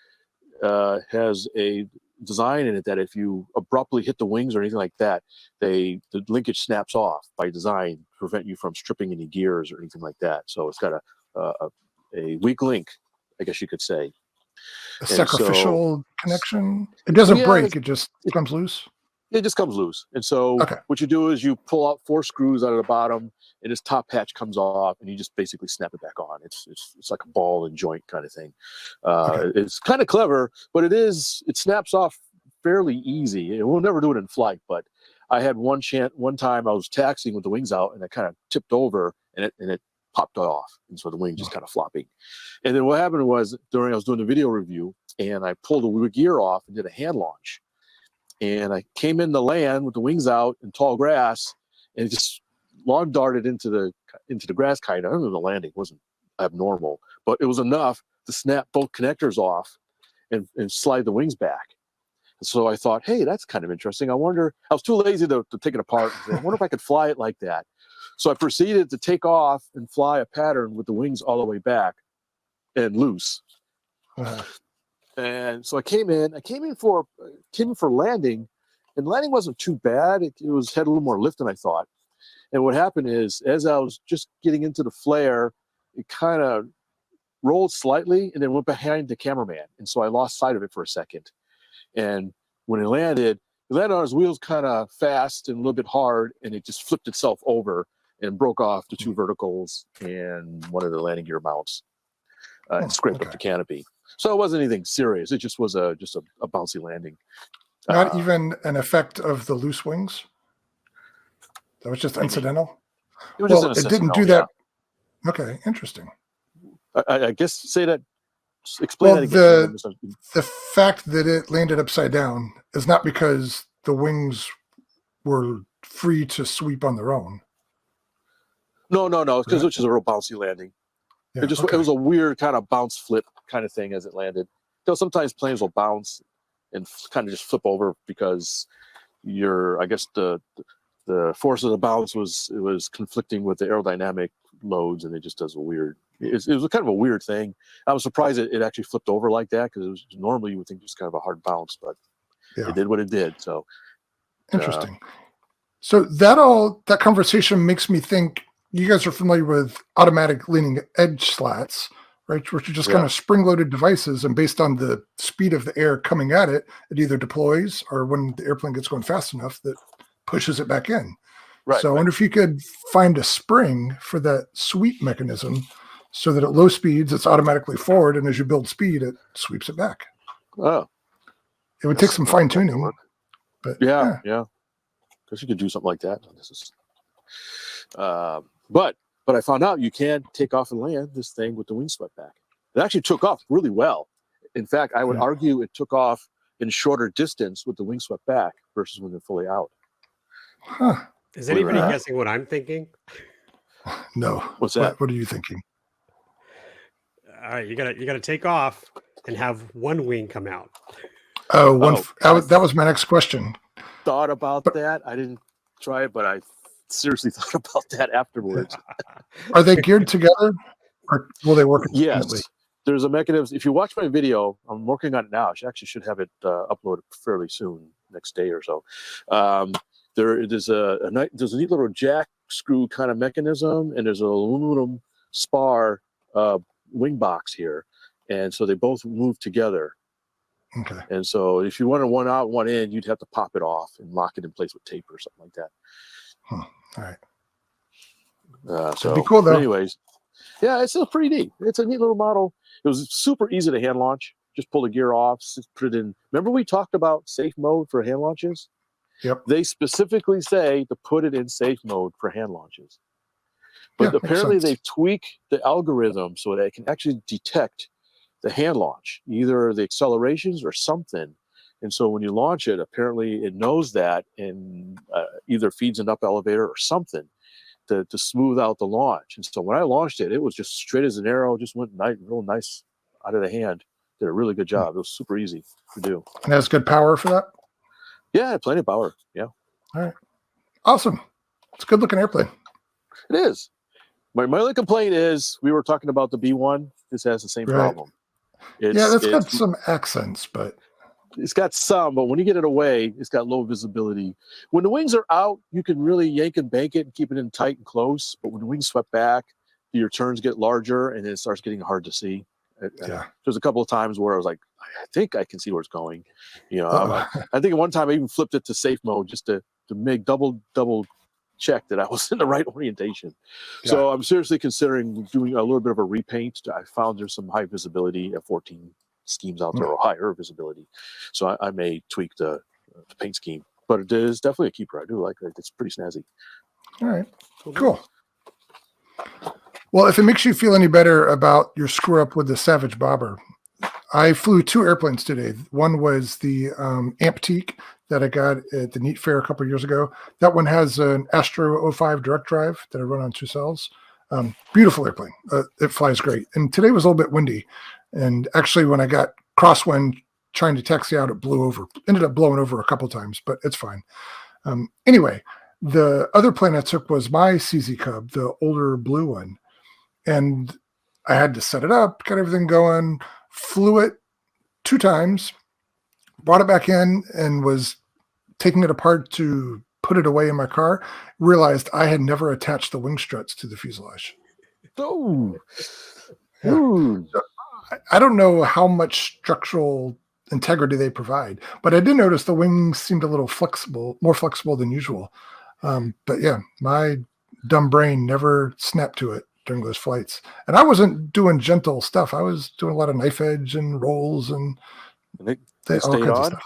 has a design in it that if you abruptly hit the wings or anything like that, the linkage snaps off by design to prevent you from stripping any gears or anything like that. So it's got a weak link, I guess you could say. A sacrificial connection. It doesn't break. It just comes loose. It just comes loose. And so what you do is you pull out 4 screws out of the bottom, and this top patch comes off, and you just basically snap it back on. It's like a ball and joint kind of thing. It's kind of clever, but it snaps off fairly easy. We'll never do it in flight, but I had one time I was taxiing with the wings out, and I kind of tipped over and it popped off, and so the wing just kind of flopping. And then what happened was I was doing the video review, and I pulled the gear off and did a hand launch, and I came in to land with the wings out in tall grass, and it just lawn darted into the grass kind of. I don't know, the landing wasn't abnormal, but it was enough to snap both connectors off and slide the wings back. And so I thought, hey, that's kind of interesting. I was too lazy to take it apart. I wonder if I could fly it like that. So I proceeded to take off and fly a pattern with the wings all the way back and loose. And so I came in for landing, and landing wasn't too bad. It had a little more lift than I thought. And what happened is, as I was just getting into the flare, it kind of rolled slightly and then went behind the cameraman. And so I lost sight of it for a second. And when it landed on his wheels kind of fast and a little bit hard, and it just flipped itself over and broke off the two verticals and one of the landing gear mounts and scraped up the canopy. So it wasn't anything serious. It just was just a bouncy landing. Not even an effect of the loose wings? That was just incidental? It didn't do that. Yeah. Okay, interesting. I guess say that. Explain that again. The fact that it landed upside down is not because the wings were free to sweep on their own. No, because it was a real bouncy landing. Yeah, it was a weird kind of bounce flip kind of thing as it landed. Sometimes planes will bounce and kind of just flip over because I guess the force of the bounce was conflicting with the aerodynamic loads, and it just does it was kind of a weird thing. I was surprised it actually flipped over like that, because normally you would think just kind of a hard bounce, but it did what it did. So interesting. So that conversation makes me think you guys are familiar with automatic leaning edge slats, right? Which are just kind of spring-loaded devices, and based on the speed of the air coming at it, it either deploys or when the airplane gets going fast enough that pushes it back in. Right. So I wonder if you could find a spring for that sweep mechanism so that at low speeds it's automatically forward, and as you build speed, it sweeps it back. Oh. It would take some fine-tuning. But yeah. Because you could do something like that. But I found out you can take off and land this thing with the wing swept back. It actually took off really well. In fact, I would argue it took off in shorter distance with the wing swept back versus when they're fully out. Huh. Is anybody guessing what I'm thinking? No. What's that? What are you thinking? All right, you gotta take off and have one wing come out. That was my next question. Thought about that. I didn't try it, but I seriously thought about that afterwards. Are they geared together, or will they work independently? Yes. There's a mechanism. If you watch my video, I'm working on it now. I actually should have it uploaded fairly soon, next day or so. There's a neat little jack screw kind of mechanism, and there's an aluminum spar wing box here, and so they both move together. Okay. And so if you wanted one out, one in, you'd have to pop it off and lock it in place with tape or something like that. All right. So be cool though. Anyways, yeah, it's still pretty neat. It's a neat little model. It was super easy to hand launch. Just pull the gear off, put it in. Remember we talked about safe mode for hand launches? Yep. They specifically say to put it in safe mode for hand launches. But apparently they tweak the algorithm so that it can actually detect the hand launch, either the accelerations or something. And so when you launch it, apparently it knows that and either feeds an up elevator or something to smooth out the launch. And so when I launched it, it was just straight as an arrow, just went real nice out of the hand. Did a really good job. It was super easy to do. And has good power for that? Yeah, plenty of power. Yeah. All right. Awesome. It's a good looking airplane. It is. My only complaint is we were talking about the B1. This has the same problem. That's got some accents, but it's got some, but when you get it away, it's got low visibility. When the wings are out, you can really yank and bank it and keep it in tight and close. But when the wings swept back, your turns get larger and it starts getting hard to see. There's a couple of times where I was like, I think I can see where it's going. I think at one time I even flipped it to safe mode just to make double check that I was in the right orientation. Yeah. So I'm seriously considering doing a little bit of a repaint. I found there's some high visibility F-14 schemes out there or higher visibility. So I may tweak the paint scheme, but it is definitely a keeper. I do like it. It's pretty snazzy. All right. Cool. Well, if it makes you feel any better about your screw up with the Savage Bobber, I flew 2 airplanes today. One was the Amptique that I got at the Neat Fair a couple of years ago. That one has an Astro 05 direct drive that I run on 2 cells. Beautiful airplane. It flies great. And today was a little bit windy. And actually, when I got crosswind trying to taxi out, it blew over. Ended up blowing over a couple times, but it's fine. Anyway, the other plane I took was my CZ Cub, the older blue one. And I had to set it up, got everything going, flew it 2 times, brought it back in, and was taking it apart to put it away in my car, realized I had never attached the wing struts to the fuselage. Oh, yeah. So I don't know how much structural integrity they provide, but I did notice the wings seemed a little flexible, more flexible than usual. But yeah, my dumb brain never snapped to it during those flights. And I wasn't doing gentle stuff. I was doing a lot of knife edge and rolls and they all stayed kinds on? of stuff.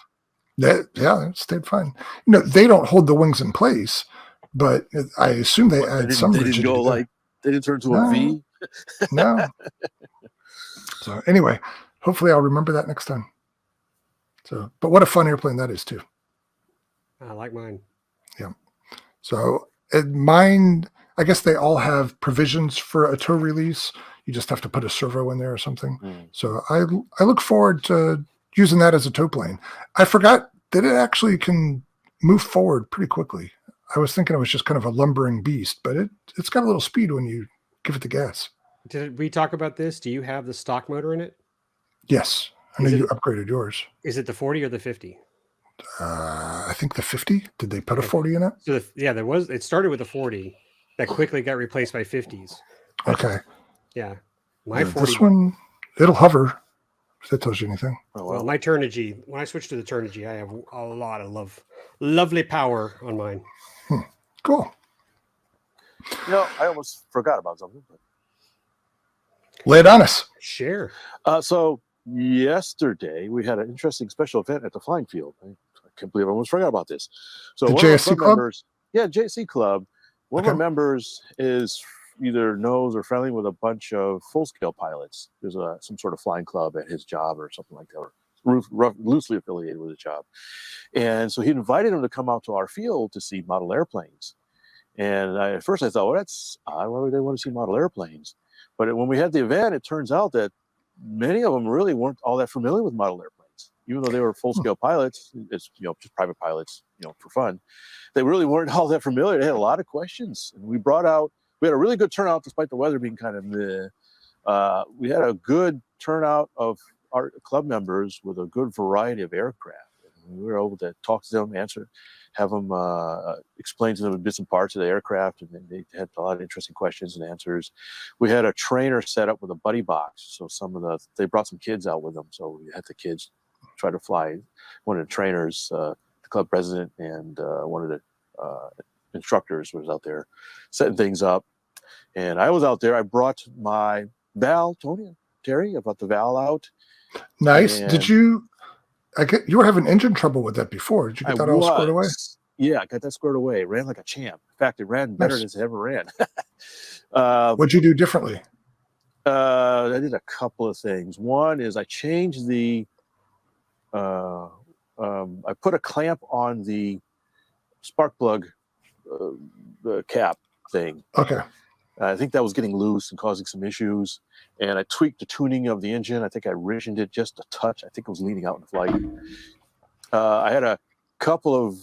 It stayed fine. They don't hold the wings in place, but I assume they add some rigidity. They didn't turn to a V? No. So anyway, hopefully I'll remember that next time. So, but what a fun airplane that is too. I like mine. Yeah. So mine, I guess they all have provisions for a tow release. You just have to put a servo in there or something. So I look forward to using that as a tow plane. I forgot that it actually can move forward pretty quickly. I was thinking it was just kind of a lumbering beast, but it's got a little speed when you give it the gas. Did we talk about this? Do you have the stock motor in it? Yes. I know you upgraded yours. Is it the 40 or the 50? I think the 50. Did they put a 40 in it? So there was. It started with a 40 that quickly got replaced by 50s. Okay. Yeah. My 40. This one, it'll hover. If that tells you anything. Well, my Turnigy, when I switched to the Turnigy, I have a lot of lovely power on mine. Cool. I almost forgot about something. But... Lay it on us. Sure. So yesterday we had an interesting special event at the flying field. I can't believe I almost forgot about this. So the one JSC of our Club? members, JSC Club. One of our members is either knows or friendly with a bunch of full-scale pilots. There's some sort of flying club at his job or something like that, or loosely affiliated with his job. And so he invited him to come out to our field to see model airplanes. And at first I thought, well, that's odd. Why would they want to see model airplanes? But when we had the event, it turns out that many of them really weren't all that familiar with model airplanes, even though they were full-scale pilots. It's just private pilots, for fun. They really weren't all that familiar. They had a lot of questions, and we had a really good turnout despite the weather being kind of meh. We had a good turnout of our club members with a good variety of aircraft. And we were able to talk to them, have them explain to them bits and parts of the aircraft, and they had a lot of interesting questions and answers. We had a trainer set up with a buddy box, so they brought some kids out with them, so we had the kids try to fly. One of the trainers, the club president, and one of the instructors was out there setting things up, and I was out there. I brought my Val, Terry, I brought the Val out. Nice. Did you? You were having engine trouble with that before. Did you get that all squared away? Yeah, I got that squared away. It ran like a champ. In fact, it ran better than it's ever ran. What'd you do differently? I did a couple of things. One is I changed I put a clamp on the spark plug the cap thing. Okay. I think that was getting loose and causing some issues. And I tweaked the tuning of the engine. I think I rigined it just a touch. I think it was leaning out in flight. I had a couple of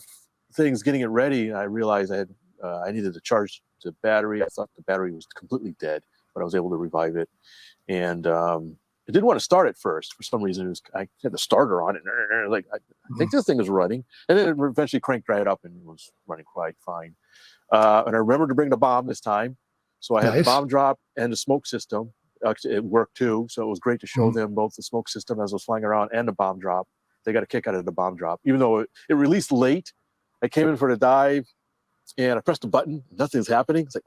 things getting it ready. And I realized I needed to charge the battery. I thought the battery was completely dead, but I was able to revive it. And I didn't want to start it first. For some reason, I had the starter on it. I think this thing is running. And then it eventually cranked right up and was running quite fine. And I remembered to bring the bomb this time. So I had the bomb drop and the smoke system. Actually, it worked too. So it was great to show them both the smoke system as I was flying around and the bomb drop. They got a kick out of the bomb drop. Even though it released late, I came in for the dive and I pressed the button. Nothing's happening. It's like,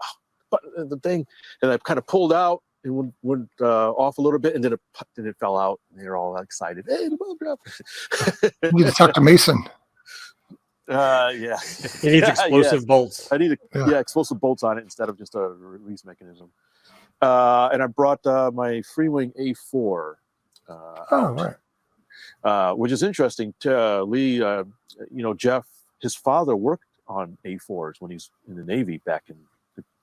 the thing. And I kind of pulled out and went off a little bit, and then it fell out. And they're all excited. Hey, the bomb drop. You need to talk to Mason. Yeah. He needs explosive bolts. I need explosive bolts on it instead of just a release mechanism. And I brought my Freewing A4 out, right. which is interesting. Lee, Jeff, his father worked on A4s when he's in the Navy back in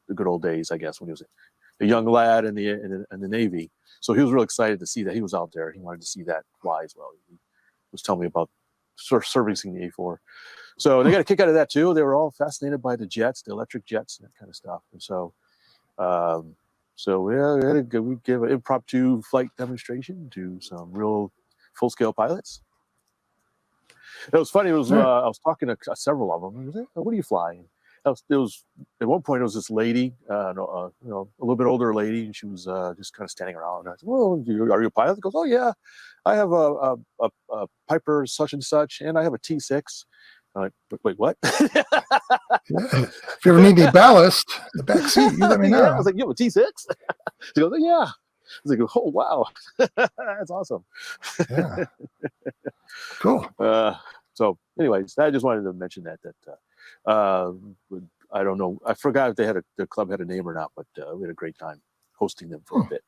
the good old days, I guess, when he was a young lad in the Navy. So he was real excited to see that he was out there. He wanted to see that fly as well. He was telling me about servicing the A4. So they got a kick out of that too. They were all fascinated by the jets, the electric jets, and that kind of stuff. And so, we gave an impromptu flight demonstration to some real full-scale pilots. It was funny. I was talking to several of them. What are you flying? It was at one point. It was this lady, a little bit older lady, and she was just kind of standing around. And I said, "Well, are you a pilot?" She goes, "Oh yeah, I have a Piper such and such, and I have a T6." I'm like, "Wait, what?" If you ever need any ballast in the back seat, you let me know. Yeah, I was like, "You have a T6?" She goes, "Yeah." I was like, "Oh wow, that's awesome." Yeah, cool. So, anyways, I just wanted to mention that. I don't know. I forgot if the club had a name or not, but we had a great time hosting them for a bit.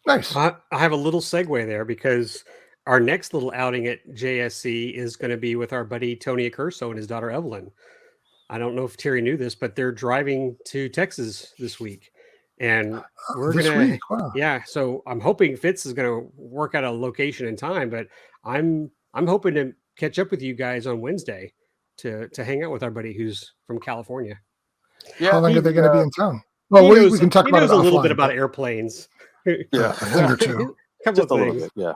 Nice. I have a little segue there because our next little outing at JSC is going to be with our buddy Tony Accurso and his daughter Evelyn. I don't know if Terry knew this, but they're driving to Texas this week, and we're gonna. Wow. Yeah, so I'm hoping Fitz is going to work out a location and time, but I'm hoping to catch up with you guys on Wednesday to hang out with our buddy who's from California. Yeah, how long are they going to be in town? Well, we can talk about it a little offline, bit about airplanes. Yeah, a thing or two. Couple just a little bit. Yeah.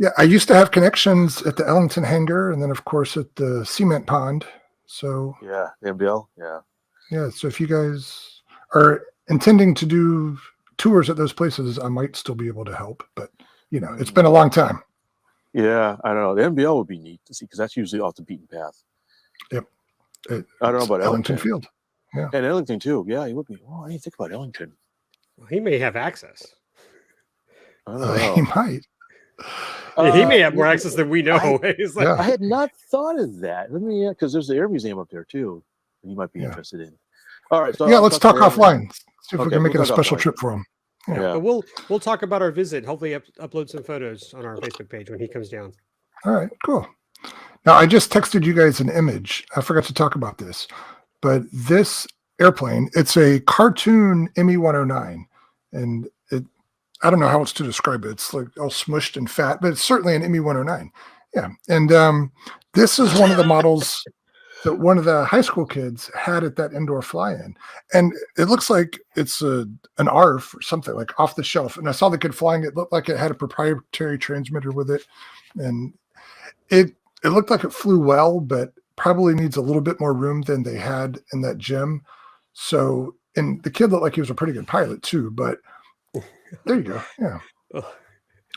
Yeah, I used to have connections at the Ellington hangar, and then of course at the cement pond. So yeah, MBL. Yeah. So if you guys are intending to do tours at those places, I might still be able to help. But it's been a long time. Yeah, I don't know. The MBL would be neat to see because that's usually off the beaten path. Yep. I don't know about Ellington Field. Yeah. And Ellington too. Yeah, he would be. Oh, I didn't think about Ellington. Well, he may have access. I don't know. He might. He may have more access than we know. I had not thought of that. Let me, because there's the Air Museum up there too. You might be interested in. All right. So let's talk offline. See if we can make it a special trip for him. Yeah. But we'll talk about our visit. Hopefully, upload some photos on our Facebook page when he comes down. All right. Cool. Now I just texted you guys an image. I forgot to talk about this, but this airplane, it's a cartoon ME-109, and I don't know how else to describe it. It's like all smushed and fat, but it's certainly an ME-109. Yeah. And this is one of the models that one of the high school kids had at that indoor fly-in. And it looks like it's an ARF or something, like off the shelf. And I saw the kid flying. It looked like it had a proprietary transmitter with it. And it looked like it flew well, but probably needs a little bit more room than they had in that gym. So, and the kid looked like he was a pretty good pilot too, but there you go. Yeah.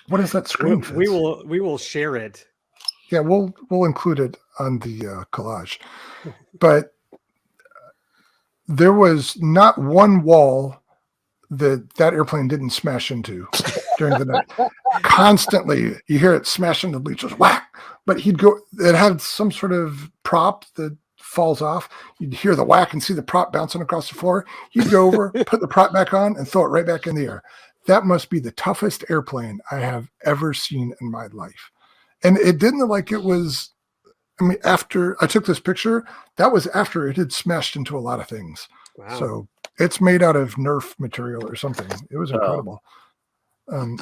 What is that screen? We will share it. Yeah, we'll include it on the collage. But there was not one wall that airplane didn't smash into during the night. Constantly, you hear it smash into the bleachers, whack. But it had some sort of prop that falls off. You'd hear the whack and see the prop bouncing across the floor. He'd go over, put the prop back on, and throw it right back in the air. That must be the toughest airplane I have ever seen in my life. And it didn't look like it was, after I took this picture, that was after it had smashed into a lot of things. Wow. So it's made out of Nerf material or something. It was incredible.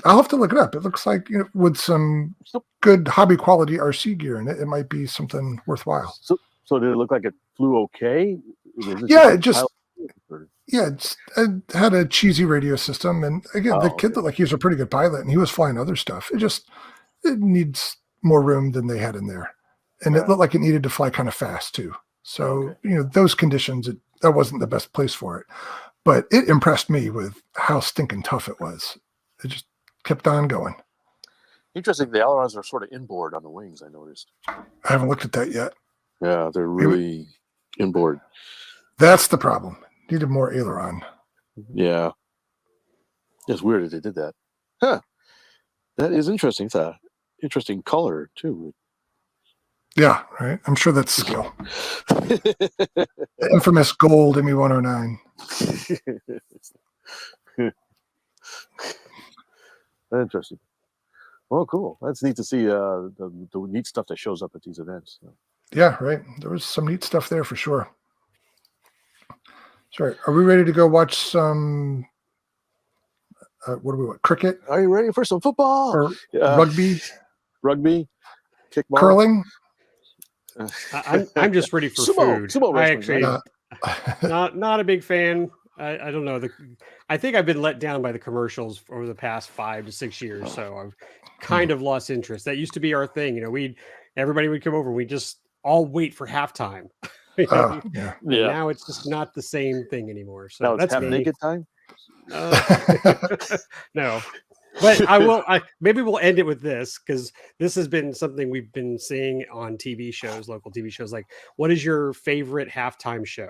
I'll have to look it up. It looks like with some good hobby quality RC gear in it, it might be something worthwhile. So did it look like it flew okay? It had a cheesy radio system. And again, the kid looked like he was a pretty good pilot and he was flying other stuff. It needs more room than they had in there. And it looked like it needed to fly kind of fast too. So, those conditions, that wasn't the best place for it. But it impressed me with how stinking tough it was. It just kept on going. Interesting. The ailerons are sort of inboard on the wings, I noticed. I haven't looked at that yet. Yeah, they're really inboard. That's the problem. Needed more aileron. Yeah. It's weird that they did that. Huh. That is interesting. It's an interesting color, too. Yeah, right. I'm sure that's skill. The infamous gold ME-109. Interesting. Well, cool. That's neat to see the neat stuff that shows up at these events. Yeah, right. There was some neat stuff there for sure. Sorry, are we ready to go watch some? What do we want? Cricket? Are you ready for some football? Or rugby? Rugby? Kickball? Curling? I'm just ready for food. Sumo I wrestling, actually not a big fan. I don't know. I think I've been let down by the commercials over the past 5 to 6 years, so I've kind of lost interest. That used to be our thing. You know, everybody would come over. We just all wait for halftime. Yeah. Now it's just not the same thing anymore. So now it's that's half naked time. No, but maybe we'll end it with this, because this has been something we've been seeing on TV shows, local TV shows. Like, what is your favorite halftime show?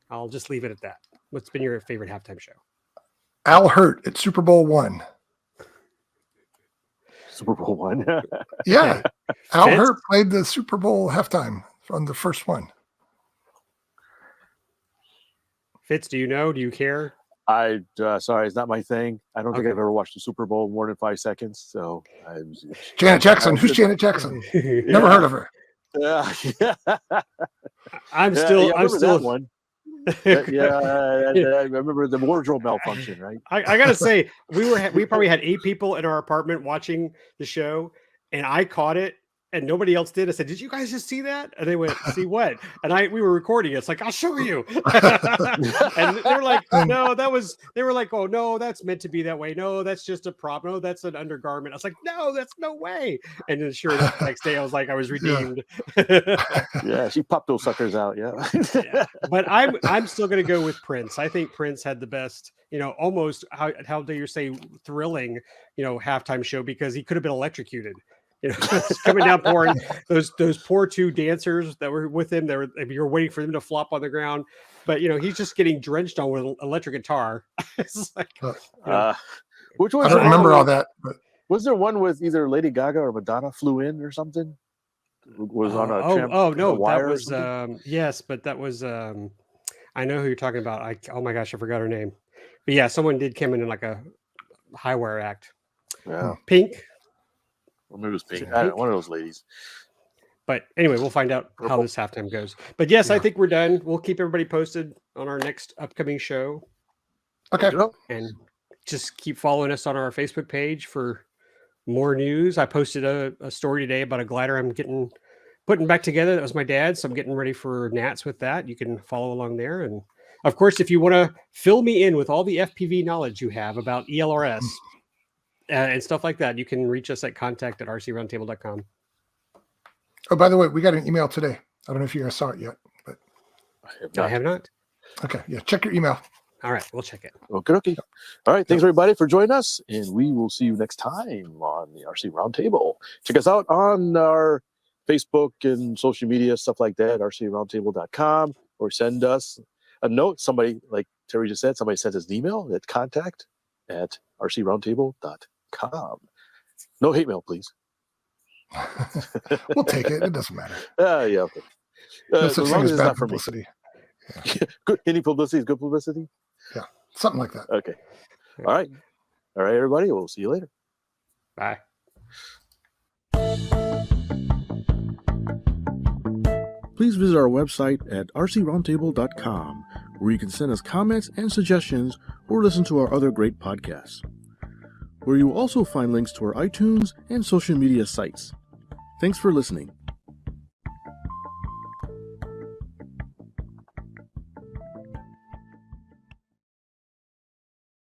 I'll just leave it at that. What's been your favorite halftime show? Al Hurt at Super Bowl I. Super Bowl I. Yeah. Al Hurt played the Super Bowl halftime on the first one. Fitz, do you know? Do you care? Sorry, it's not my thing. I don't think I've ever watched the Super Bowl more than 5 seconds. So Janet Jackson. Who's Janet Jackson? Never heard of her. I'm still that one. I remember the wardrobe malfunction, right? I gotta say, we probably had 8 people in our apartment watching the show, and I caught it and nobody else did. I said, "Did you guys just see that?" And they went, "See what?" And we were recording it. It's like, "I'll show you." And they were like, "No, they were like, oh no, that's meant to be that way. No, that's just a prop. No, that's an undergarment." I was like, "No, that's no way." And then sure enough, the next day I was like, I was redeemed. Yeah, she popped those suckers out. Yeah. But I'm still gonna go with Prince. I think Prince had the best, almost how do you say, thrilling, halftime show, because he could have been electrocuted. Coming down pouring. Those poor 2 dancers that were with him, you were waiting for them to flop on the ground, but he's just getting drenched on with an electric guitar. It's like, which one? I don't remember all that. But was there one with either Lady Gaga or Madonna flew in or something? Was on a that was yes, but that was I know who you're talking about. Oh my gosh, I forgot her name. But yeah, someone did come in like a high wire act. Yeah, Pink. Or maybe it was Pink. I don't know, one of those ladies. But anyway, we'll find out how this halftime goes. But yes, I think we're done. We'll keep everybody posted on our next upcoming show. Okay. And just keep following us on our Facebook page for more news. I posted a story today about a glider I'm putting back together. That was my dad's, so I'm getting ready for Nats with that. You can follow along there. And of course, if you want to fill me in with all the FPV knowledge you have about ELRS and stuff like that, you can reach us at contact@rcroundtable.com. Oh, by the way, we got an email today. I don't know if you guys saw it yet, but I have not. Okay, yeah, check your email. All right, we'll check it. Okay. All right, thanks everybody for joining us, and we will see you next time on the RC Roundtable. Check us out on our Facebook and social media, stuff like that, rcroundtable.com, or send us a note. Somebody, like Terry just said, somebody sent us an email at contact@rcroundtable.com. No hate mail, please. We'll take it. It doesn't matter. Yeah, okay. No such thing as bad publicity. Yeah. Good. Any publicity is good publicity? Yeah, something like that. Okay. All right, everybody. We'll see you later. Bye. Please visit our website at rcroundtable.com, where you can send us comments and suggestions or listen to our other great podcasts, where you will also find links to our iTunes and social media sites. Thanks for listening.